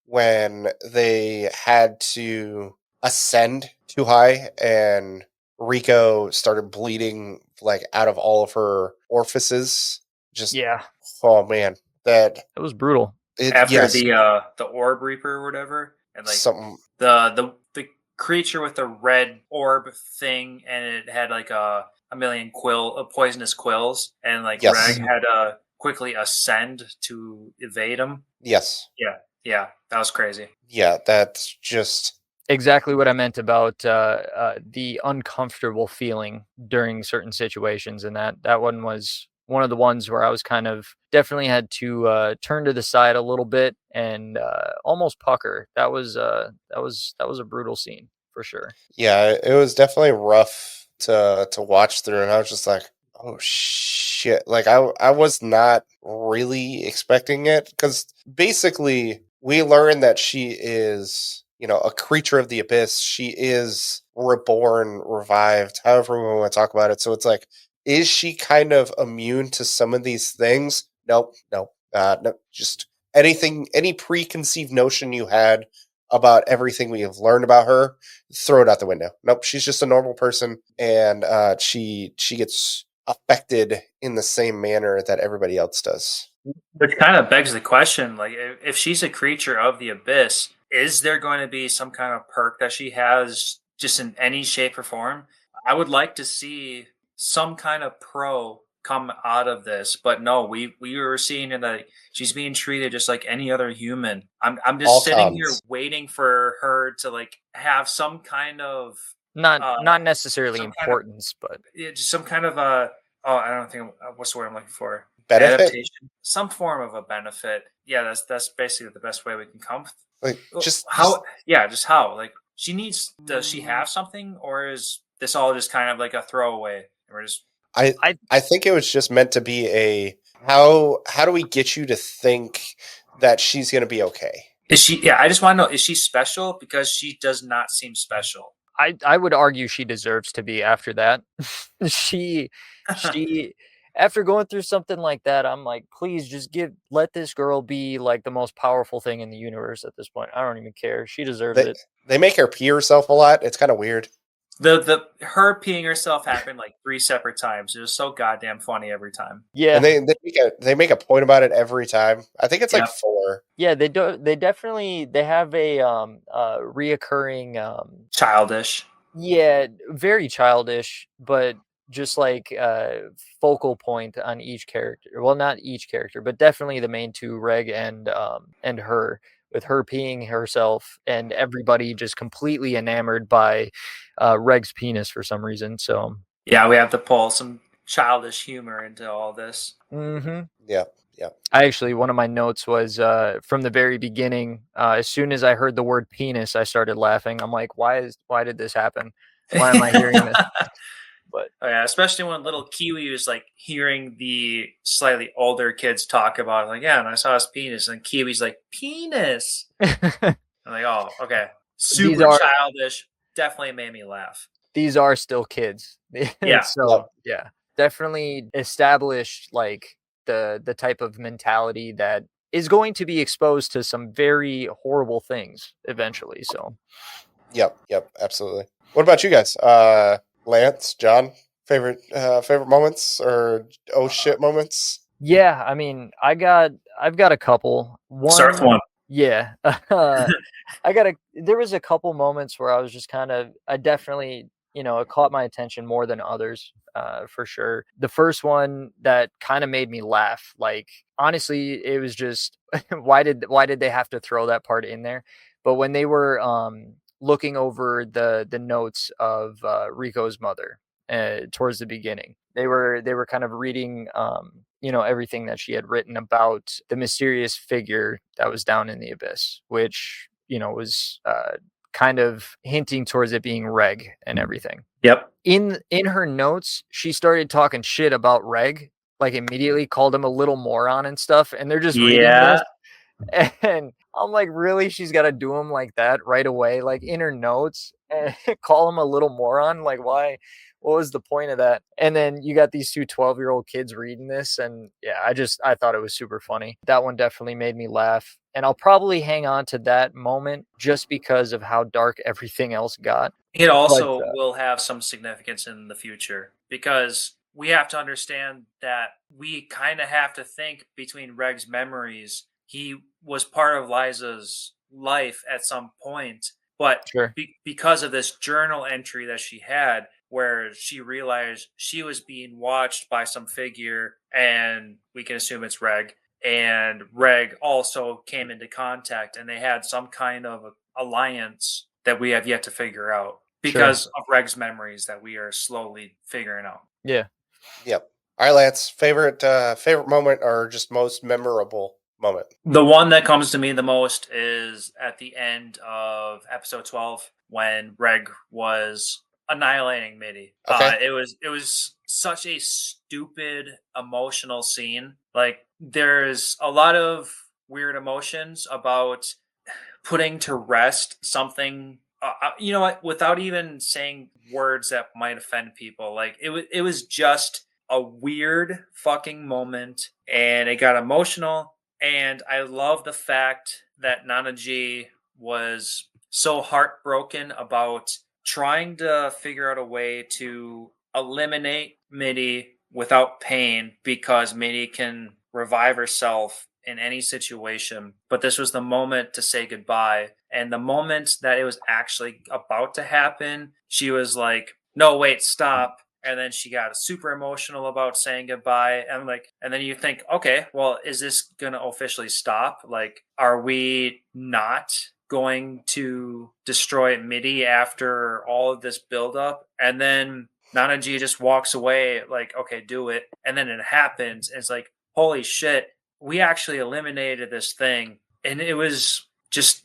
when they had to ascend too high and Rico started bleeding like out of all of her orifices. Just Yeah. Oh man, that was brutal. After the orb reaper or whatever, and like something the creature with the red orb thing, and it had like a million poisonous quills, and like Rag had to quickly ascend to evade him. Yes. Yeah, that was crazy. Yeah, that's just exactly what I meant about the uncomfortable feeling during certain situations, and that one was one of the ones where I was kind of definitely had to turn to the side a little bit and almost pucker. That was a brutal scene for sure. Yeah, it was definitely rough to watch through, and I was just like, oh shit. Like I was not really expecting it, because basically we learned that she is, a creature of the abyss. She is reborn, revived, however we want to talk about it. So it's like, is she kind of immune to some of these things? Nope. No, just any preconceived notion you had about everything we have learned about her, throw it out the window. Nope, she's just a normal person, and she gets affected in the same manner that everybody else does. Which kind of begs the question, like, if she's a creature of the abyss, is there going to be some kind of perk that she has just in any shape or form? I would like to see some kind of pro come out of this, but no, we were seeing that she's being treated just like any other human. I'm just All sitting here cons. waiting for her to like have some kind of Not necessarily some kind of importance, but just some kind of a I don't think what's the word I'm looking for, Benefit? adaptation, some form of a benefit. Yeah, that's basically the best way we can come. Like just How? Yeah, just how? Like she needs. Does she have something, or is this all just kind of like a throwaway? And we're just. I think it was just meant to be a how do we get you to think that she's going to be okay? Is she? Yeah, I just want to know. Is she special? Because she does not seem special. I would argue she deserves to be after that. she after going through something like that, I'm like, please just let this girl be like the most powerful thing in the universe at this point. I don't even care. She deserves it. They make her pee herself a lot. It's kind of weird. Her peeing herself happened like 3 separate times. It was so goddamn funny every time. Yeah, and they make a point about it every time. I think it's like 4. Yeah, they do. They definitely have a reoccurring Childish. Yeah, very childish, but just like focal point on each character. Well, not each character, but definitely the main two, Reg and her, with her peeing herself and everybody just completely enamored by Reg's penis for some reason. So yeah, we have to pull some childish humor into all this. Mm-hmm. Yeah. I actually, one of my notes was from the very beginning. As soon as I heard the word penis, I started laughing. I'm like, why did this happen? Why am I hearing this? But yeah, especially when little Kiwi was like hearing the slightly older kids talk about it, like, yeah, and I saw his penis, and Kiwi's like, penis. I'm like, oh, okay, super childish. Definitely made me laugh. These are still kids. Yeah. So yeah, definitely established like the type of mentality that is going to be exposed to some very horrible things eventually. So Yep, absolutely. What about you guys? Lance, John, favorite moments or oh shit moments? Yeah, I mean, I've got a couple. Start with one. Yeah. There was a couple moments where I was just I definitely, it caught my attention more than others, for sure. The first one that kind of made me laugh, like, honestly, it was just, why did they have to throw that part in there? But when they were, looking over the notes of, Rico's mother, towards the beginning, they were kind of reading, everything that she had written about the mysterious figure that was down in the abyss, which, was kind of hinting towards it being Reg and everything. Yep. In her notes, she started talking shit about Reg, like immediately called him a little moron and stuff. And they're just reading this. And I'm like, really? She's got to do him like that right away, like in her notes, and call him a little moron? Like, why? What was the point of that? And then you got these two 12-year-old kids reading this. And yeah, I thought it was super funny. That one definitely made me laugh. And I'll probably hang on to that moment just because of how dark everything else got. It also will have some significance in the future, because we have to understand that we kind of have to think between Reg's memories. He was part of Liza's life at some point, but sure. Because of this journal entry that she had, where she realized she was being watched by some figure, and we can assume it's Reg, and Reg also came into contact, and they had some kind of alliance that we have yet to figure out because of Reg's memories that we are slowly figuring out. Yeah. Yep. All right, Lance, favorite moment or just most memorable moment? The one that comes to me the most is at the end of episode 12 when Reg was annihilating Mitty. Okay. It was such a stupid emotional scene. Like, there's a lot of weird emotions about putting to rest something. You know what? Without even saying words that might offend people, like it was just a weird fucking moment, and it got emotional. And I love the fact that Nana G was so heartbroken about trying to figure out a way to eliminate Mitty without pain because Midi can revive herself in any situation. But this was the moment to say goodbye. And the moment that it was actually about to happen, she was like, no, wait, stop. And then she got super emotional about saying goodbye. And then you think, okay, well, is this going to officially stop? Like, are we not going to destroy Midi after all of this buildup? And then Nanaji just walks away, like, okay, do it. And then it happens. And it's like, holy shit, we actually eliminated this thing. And it was just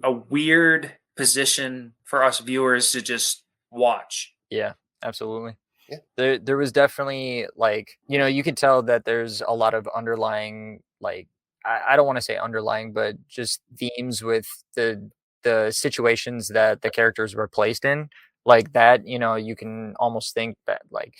a weird position for us viewers to just watch. Yeah, absolutely. Yeah. There was definitely, like, you can tell that there's a lot of underlying, like, I don't want to say underlying, but just themes with the situations that the characters were placed in, like that. You can almost think that, like,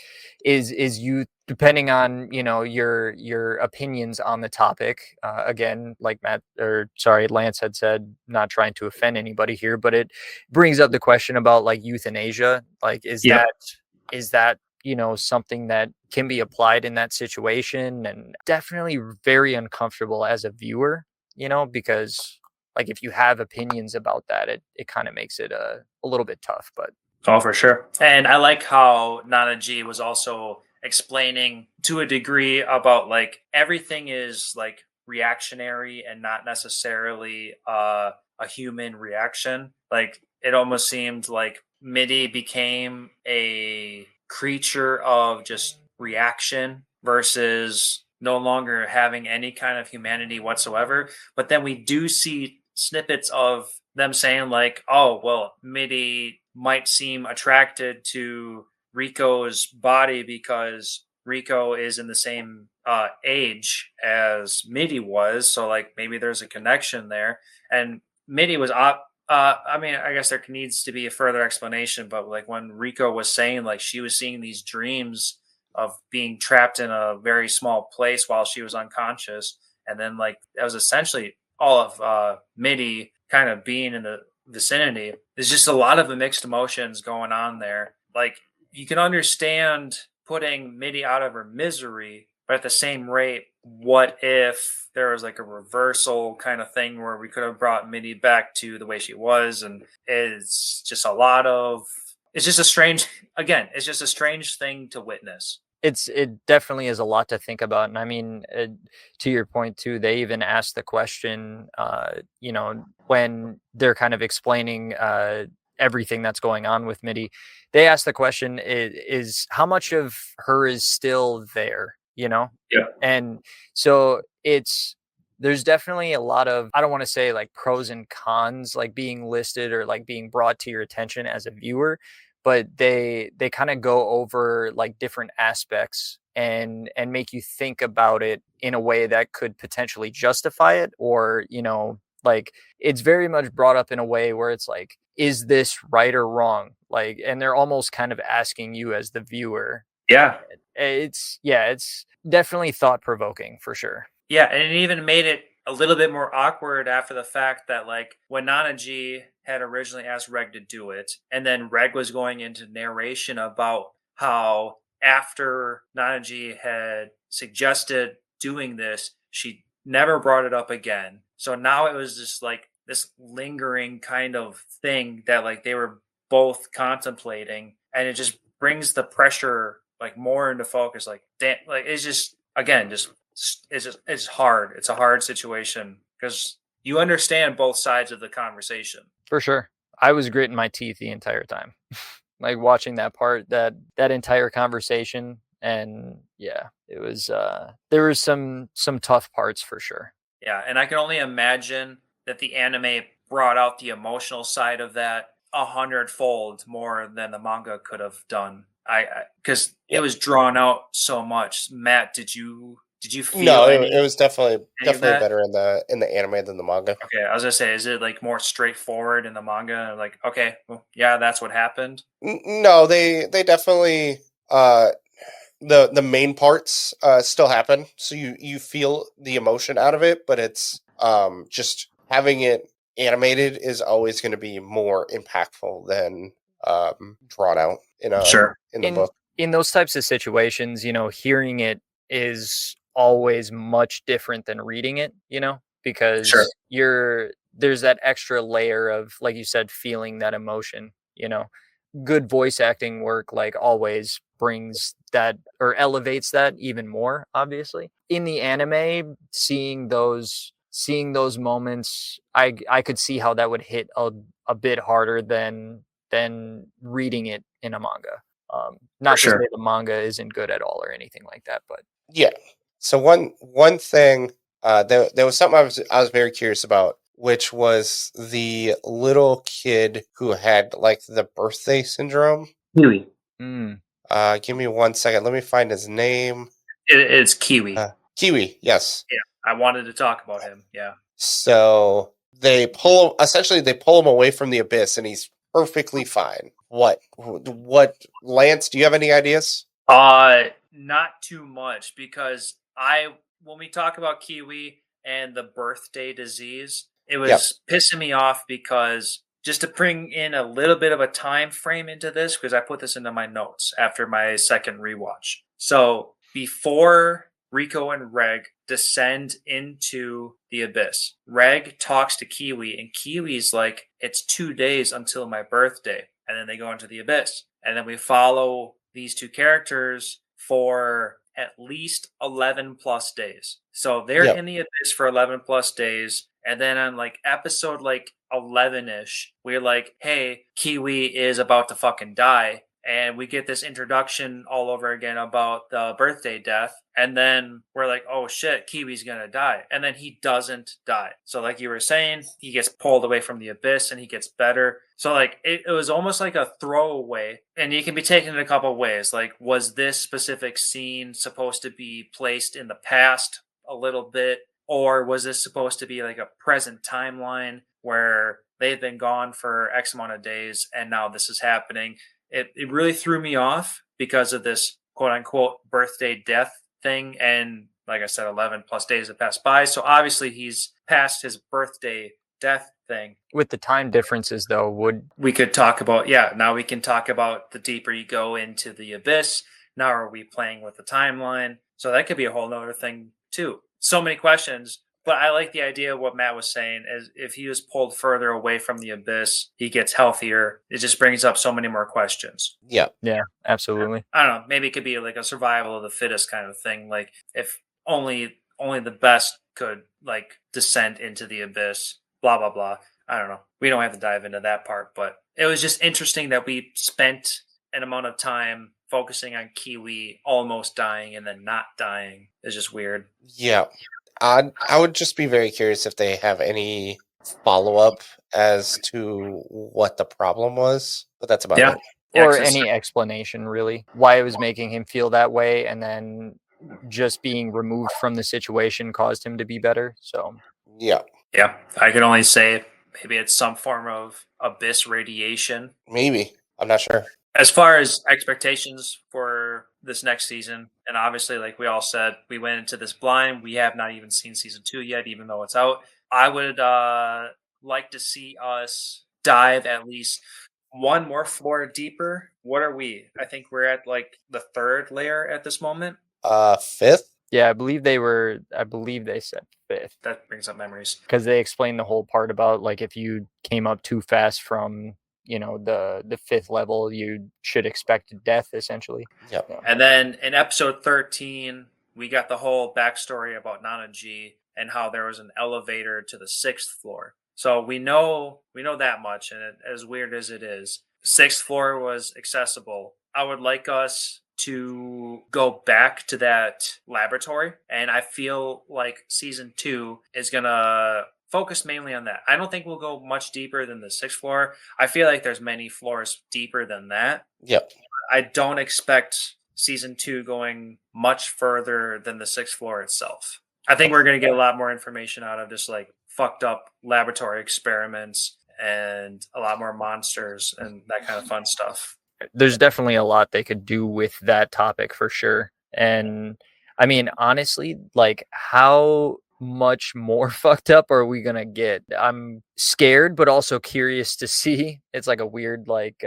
is you, depending on your opinions on the topic. Again, like Lance had said, not trying to offend anybody here, but it brings up the question about, like, euthanasia. Like, is that something that can be applied in that situation? And definitely very uncomfortable as a viewer, because, like, if you have opinions about that, it kind of makes it a little bit tough. But Oh, for sure. And I like how Nanaji was also explaining to a degree about, like, everything is like reactionary and not necessarily a human reaction. Like, it almost seemed like Midi became a creature of just reaction versus no longer having any kind of humanity whatsoever. But then we do see snippets of them saying, like, oh, well, Midi might seem attracted to Rico's body because Rico is in the same age as Midi was. So, like, maybe there's a connection there. And Midi was I mean, I guess there needs to be a further explanation, but, like, when Rico was saying, like, she was seeing these dreams of being trapped in a very small place while she was unconscious, and then, like, that was essentially all of Midi kind of being in the vicinity. There's just a lot of the mixed emotions going on there. Like, you can understand putting Midi out of her misery, but at the same rate, what if there was, like, a reversal kind of thing where we could have brought Midi back to the way she was? And it's just it's just a strange thing to witness. it definitely is a lot to think about. And I mean, to your point too, they even asked the question, when they're kind of explaining everything that's going on with Midi. They asked the question, is how much of her is still there, Yeah. and so there's definitely a lot of, I don't want to say like pros and cons, like being listed or like being brought to your attention as a viewer, but they kind of go over like different aspects and make you think about it in a way that could potentially justify it, or like, it's very much brought up in a way where it's like, is this right or wrong? Like, and they're almost kind of asking you as the viewer. Yeah. It's definitely thought provoking for sure. Yeah, and it even made it a little bit more awkward after the fact that, like, when Nanaji had originally asked Reg to do it, and then Reg was going into narration about how after Nanaji had suggested doing this, she never brought it up again. So now it was just like this lingering kind of thing that, like, they were both contemplating, and it just brings the pressure, like, more into focus. Like, damn, like, it's just, again, it's hard. It's a hard situation because you understand both sides of the conversation. For sure. I was gritting my teeth the entire time, like watching that part, that entire conversation. And yeah, it was, there was some tough parts for sure. Yeah. And I can only imagine that the anime brought out the emotional side of that 100-fold more than the manga could have done. Because it was drawn out so much. Matt, did you feel? No, it was definitely better in the anime than the manga. Okay, I was gonna say, is it like more straightforward in the manga? Like, okay, well, yeah, that's what happened. No, they definitely the main parts still happen, so you feel the emotion out of it, but it's just having it animated is always going to be more impactful than drawn out in the book. in those types of situations, hearing it is always much different than reading it, because there's that extra layer of, like you said, feeling that emotion. Good voice acting work, like, always brings that or elevates that even more, obviously. In the anime, seeing those moments, I could see how that would hit a bit harder than reading it in a manga. Not to say the manga isn't good at all or anything like that, but Yeah. So one thing, there was something I was very curious about, which was the little kid who had like the birthday syndrome. Kiwi. Give me 1 second. Let me find his name. It's Kiwi. Kiwi, yes. Yeah, I wanted to talk about him. Yeah. So they pull him away from the abyss, and he's perfectly fine. What, Lance? Do you have any ideas? Not too much, because when we talk about Kiwi and the birthday disease, it was pissing me off, because just to bring in a little bit of a time frame into this, because I put this into my notes after my second rewatch. So before Rico and Reg descend into the abyss, Reg talks to Kiwi, and Kiwi's like, it's 2 days until my birthday. And then they go into the abyss. And then we follow these two characters for at least 11 plus days. So they're in the abyss for 11 plus days. And then on like episode like 11-ish, we're like, hey, Kiwi is about to fucking die. And we get this introduction all over again about the birthday death. And then we're like, oh shit, Kiwi's gonna die. And then he doesn't die. So like you were saying, he gets pulled away from the abyss and he gets better. So like it was almost like a throwaway. And you can be taken in a couple of ways. Like, was this specific scene supposed to be placed in the past a little bit? Or was this supposed to be like a present timeline where they've been gone for X amount of days and now this is happening? It really threw me off because of this quote unquote birthday death thing. And like I said, 11 plus days have passed by. So obviously he's past his birthday death thing. With the time differences, though, we could talk about, now we can talk about the deeper you go into the abyss. Now are we playing with the timeline? So that could be a whole nother thing too. So many questions. But I like the idea of what Matt was saying, is if he was pulled further away from the abyss, he gets healthier. It just brings up so many more questions. Yeah, absolutely. I don't know. Maybe it could be like a survival of the fittest kind of thing. Like if only the best could like descend into the abyss, blah, blah, blah. I don't know. We don't have to dive into that part, but it was just interesting that we spent an amount of time focusing on Kiwi almost dying and then not dying. It's just weird. Yeah. I would just be very curious if they have any follow-up as to what the problem was, but that's about it. Or any explanation, really, why it was making him feel that way, and then just being removed from the situation caused him to be better. So yeah, I can only say maybe it's some form of abyss radiation. Maybe. I'm not sure. As far as expectations for this next season, and obviously, like we all said, we went into this blind. We have not even seen season 2 yet, even though it's out. I would like to see us dive at least one more floor deeper. What are we? I think we're at like the 3rd layer at this moment. 5th? Yeah, I believe they said 5th. That brings up memories. Because they explained the whole part about like if you came up too fast from the 5th level, you should expect death, essentially. Yep. And then in episode 13, we got the whole backstory about Nana G and how there was an elevator to the 6th floor. So we know that much, and as weird as it is, 6th floor was accessible. I would like us to go back to that laboratory, and I feel like season 2 is gonna focus mainly on that. I don't think we'll go much deeper than the 6th floor. I feel like there's many floors deeper than that. Yep. I don't expect season 2 going much further than the 6th floor itself. I think we're going to get a lot more information out of just like fucked up laboratory experiments and a lot more monsters and that kind of fun stuff. There's definitely a lot they could do with that topic for sure. And I mean, honestly, like how much more fucked up are we gonna get? I'm scared, but also curious to see. It's like a weird, like,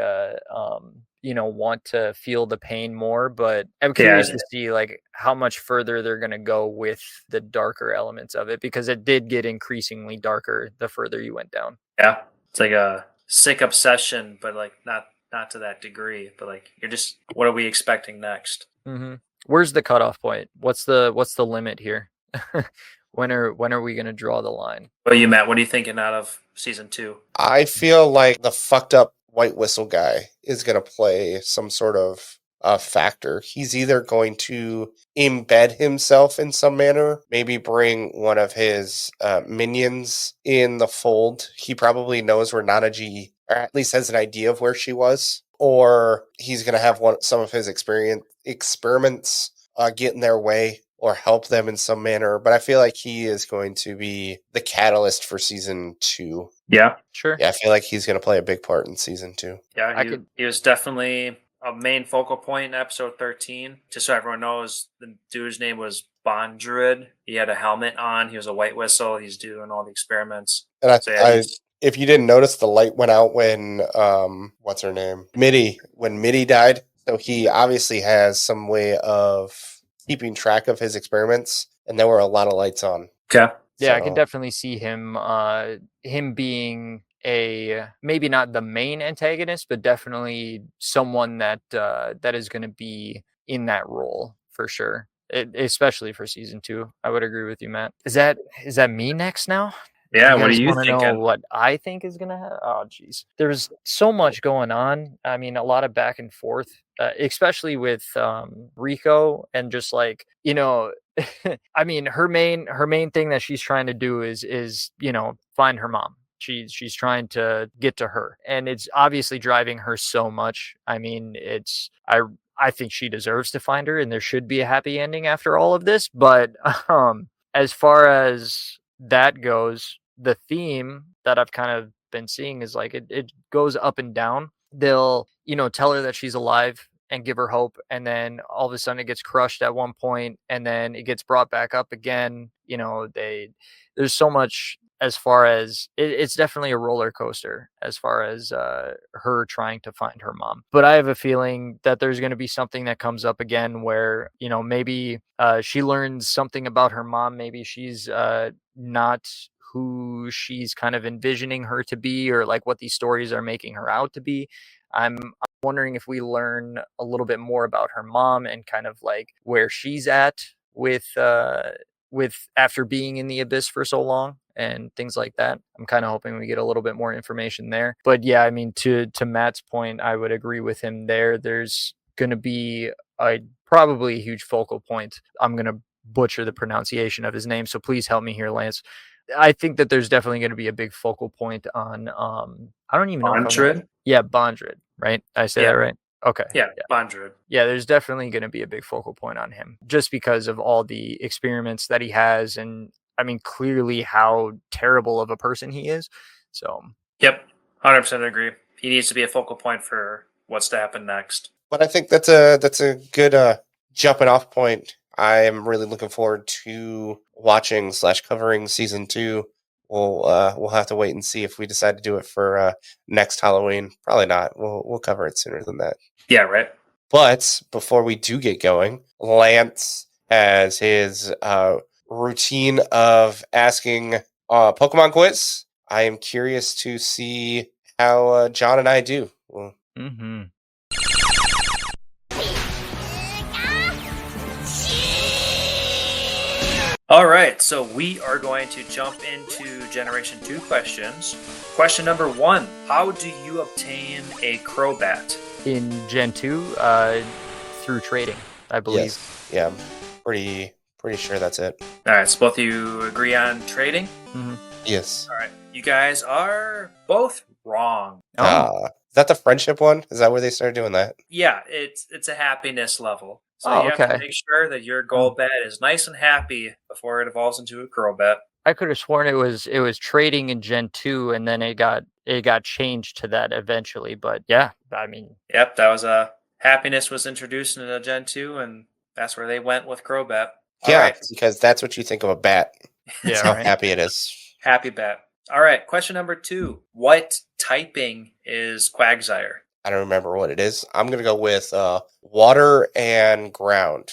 want to feel the pain more, but I'm curious to see like how much further they're gonna go with the darker elements of it, because it did get increasingly darker the further you went down. Yeah, it's like a sick obsession, but like not to that degree. But like you're just, what are we expecting next? Mm-hmm. Where's the cutoff point? What's the limit here? When are we gonna draw the line? Well, you Matt, what are you thinking out of season 2? I feel like the fucked up White Whistle guy is going to play some sort of factor. He's either going to embed himself in some manner, maybe bring one of his minions in the fold. He probably knows where Nanaji, or at least has an idea of where she was, or he's going to have some of his experiments get in their way or help them in some manner. But I feel like he is going to be the catalyst for season 2. Yeah, sure. Yeah, I feel like he's going to play a big part in season 2. Yeah, he was definitely a main focal point in episode 13. Just so everyone knows, the dude's name was Bondred. He had a helmet on. He was a White Whistle. He's doing all the experiments. And if you didn't notice, the light went out when what's her name, when Mitty died. So he obviously has some way of keeping track of his experiments, and there were a lot of lights on. Okay. Yeah, I can definitely see him being a, maybe not the main antagonist, but definitely someone that is going to be in that role for sure. Especially for season 2. I would agree with you, Matt. Is that me next now? Yeah, what do you think? Know what I think is gonna happen? Oh, geez, there's so much going on. I mean, a lot of back and forth, especially with Rico, and just like, I mean, her main thing that she's trying to do is find her mom. She's trying to get to her, and it's obviously driving her so much. I mean, I think she deserves to find her, and there should be a happy ending after all of this. But as far as that goes, the theme that I've kind of been seeing is like it goes up and down. They'll, tell her that she's alive and give her hope, and then all of a sudden it gets crushed at one point, and then it gets brought back up again. There's so much as far as it's definitely a roller coaster as far as her trying to find her mom. But I have a feeling that there's going to be something that comes up again where, maybe she learns something about her mom. Maybe she's not who she's kind of envisioning her to be, or like what these stories are making her out to be. I'm wondering if we learn a little bit more about her mom and kind of like where she's at with after being in the abyss for so long and things like that. I'm kind of hoping we get a little bit more information there. But yeah, I mean, to Matt's point, I would agree with him there. There's going to be probably a huge focal point. I'm going to butcher the pronunciation of his name, so please help me here, Lance. I think that there's definitely going to be a big focal point on I don't even know. Bondred? Yeah, Bondred, right? I say that right? Okay. Yeah, Bondred. Yeah, there's definitely going to be a big focal point on him just because of all the experiments that he has, and I mean, clearly how terrible of a person he is. So, yep, 100% agree. He needs to be a focal point for what's to happen next. But I think that's a good jumping off point. I am really looking forward to watching / covering season 2. We'll have to wait and see if we decide to do it for next Halloween. Probably not. We'll cover it sooner than that. Yeah, right. But before we do get going, Lance has his routine of asking Pokemon Quiz. I am curious to see how John and I do. Mm-hmm. All right, so we are going to jump into Generation 2 questions. Question number 1, how do you obtain a Crobat? In Gen 2, through trading, I believe. Yes. Yeah, I'm pretty sure that's it. All right, so both of you agree on trading? Mm-hmm. Yes. All right, you guys are both wrong. Is that the friendship one? Is that where they started doing that? Yeah, it's a happiness level. So you have to make sure that your Golbat is nice and happy before it evolves into a Crobat. I could have sworn it was trading in Gen 2, and then it got changed to that eventually. But yeah, I mean, yep, that was happiness was introduced into Gen 2, and that's where they went with Crobat. All Yeah, right. because that's what you think of a bat. Yeah, That's how right. happy it is. Happy bat. All right. Question number 2. What typing is Quagsire? I don't remember what it is. I'm gonna go with water and ground.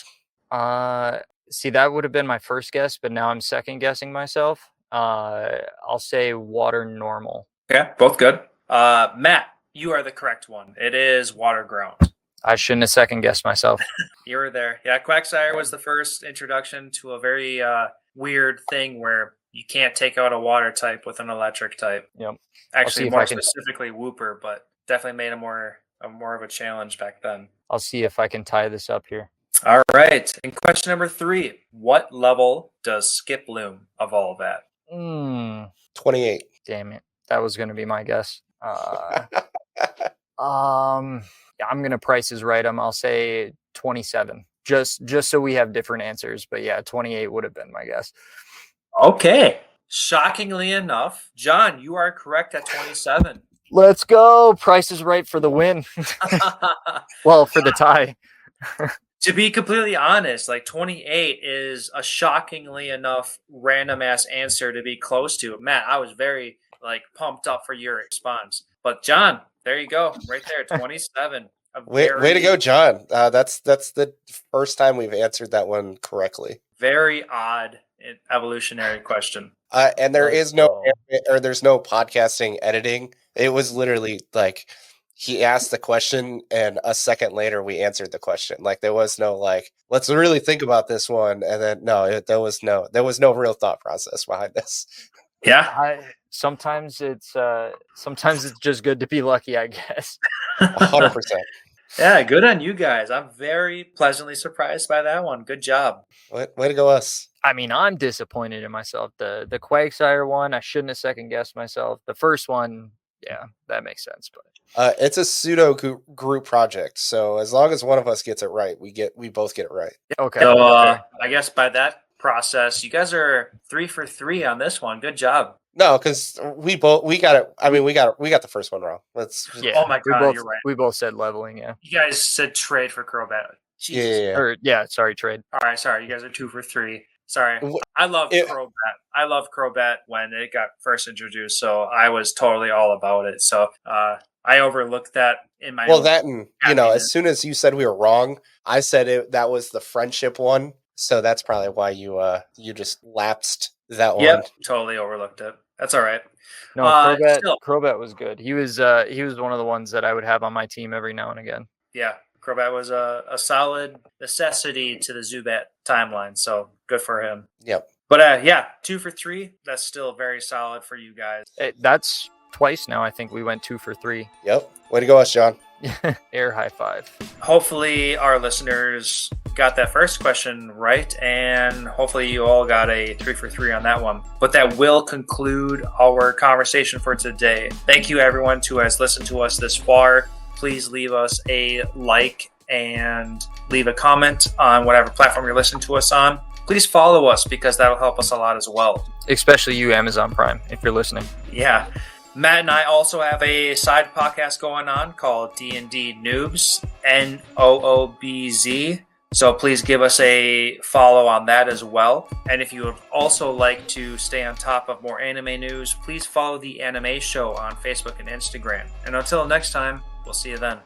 See, that would have been my first guess, but now I'm second guessing myself. I'll say water normal. Okay, both good. Matt, you are the correct one. It is water ground. I shouldn't have second guessed myself. You were there. Yeah, Quagsire was the first introduction to a very weird thing where you can't take out a water type with an electric type. Yep. Actually, if more I can- specifically Wooper, but definitely made a more of a challenge back then. I'll see if I can tie this up here. All right. And question number 3. What level does Skiploom evolve at? 28. Damn it. That was going to be my guess. Yeah, I'm going to Price is Right him. I'll say 27. Just so we have different answers. But yeah, 28 would have been my guess. Okay. Shockingly enough, John, you are correct at 27. Let's go. Price is Right for the win. Well, for the tie. To be completely honest, like 28 is a shockingly enough random ass answer to be close to. Matt, I was very pumped up for your response. But John, there you go, right there, 27. Way to go, John. That's the first time we've answered that one correctly. Very odd evolutionary question. And there's no podcasting editing. It was literally like he asked the question and a second later we answered the question. Like there was no let's really think about this one, and then there was no real thought process behind this. Yeah. Sometimes it's just good to be lucky, I guess. 100%. Yeah, good on you guys. I'm very pleasantly surprised by that one. Good job. Way to go, us. I mean, I'm disappointed in myself. The Quagsire one, I shouldn't have second guessed myself. The first one, yeah, that makes sense. But It's a pseudo group project, so as long as one of us gets it right, we both get it right. okay. So okay. I guess by that process, you guys are 3 for 3 on this one. Good job. No, because we got it. I mean, we got the first one wrong. Yeah. Oh my God, you're right. We both said leveling. Yeah. You guys said trade for Crobat. Jesus. Yeah. Sorry, trade. All right, sorry. You guys are 2 for 3. Sorry. I love Crobat. I love Crobat when it got first introduced, so I was totally all about it. So I overlooked that in my own that and as soon as you said we were wrong, I said that was the friendship one. So that's probably why you just lapsed that one. Yep, totally overlooked it. That's all right. No, Crobat was good. He was one of the ones that I would have on my team every now and again. Yeah, Crobat was a solid necessity to the Zubat timeline, so good for him. Yep. But 2 for 3. That's still very solid for you guys. That's twice now. I think we went 2 for 3. Yep. Way to go, us, John. Air high five. Hopefully our listeners got that first question right, and hopefully you all got a 3 for 3 on that one. But that will conclude our conversation for today. Thank you everyone who has listened to us this far. Please leave us a like and leave a comment on whatever platform you're listening to us on. Please follow us because that'll help us a lot as well. Especially you, Amazon Prime, if you're listening. Yeah. Matt and I also have a side podcast going on called D&D Noobs, Noobz. So please give us a follow on that as well. And if you would also like to stay on top of more anime news, please follow the Anime Show on Facebook and Instagram. And until next time, we'll see you then.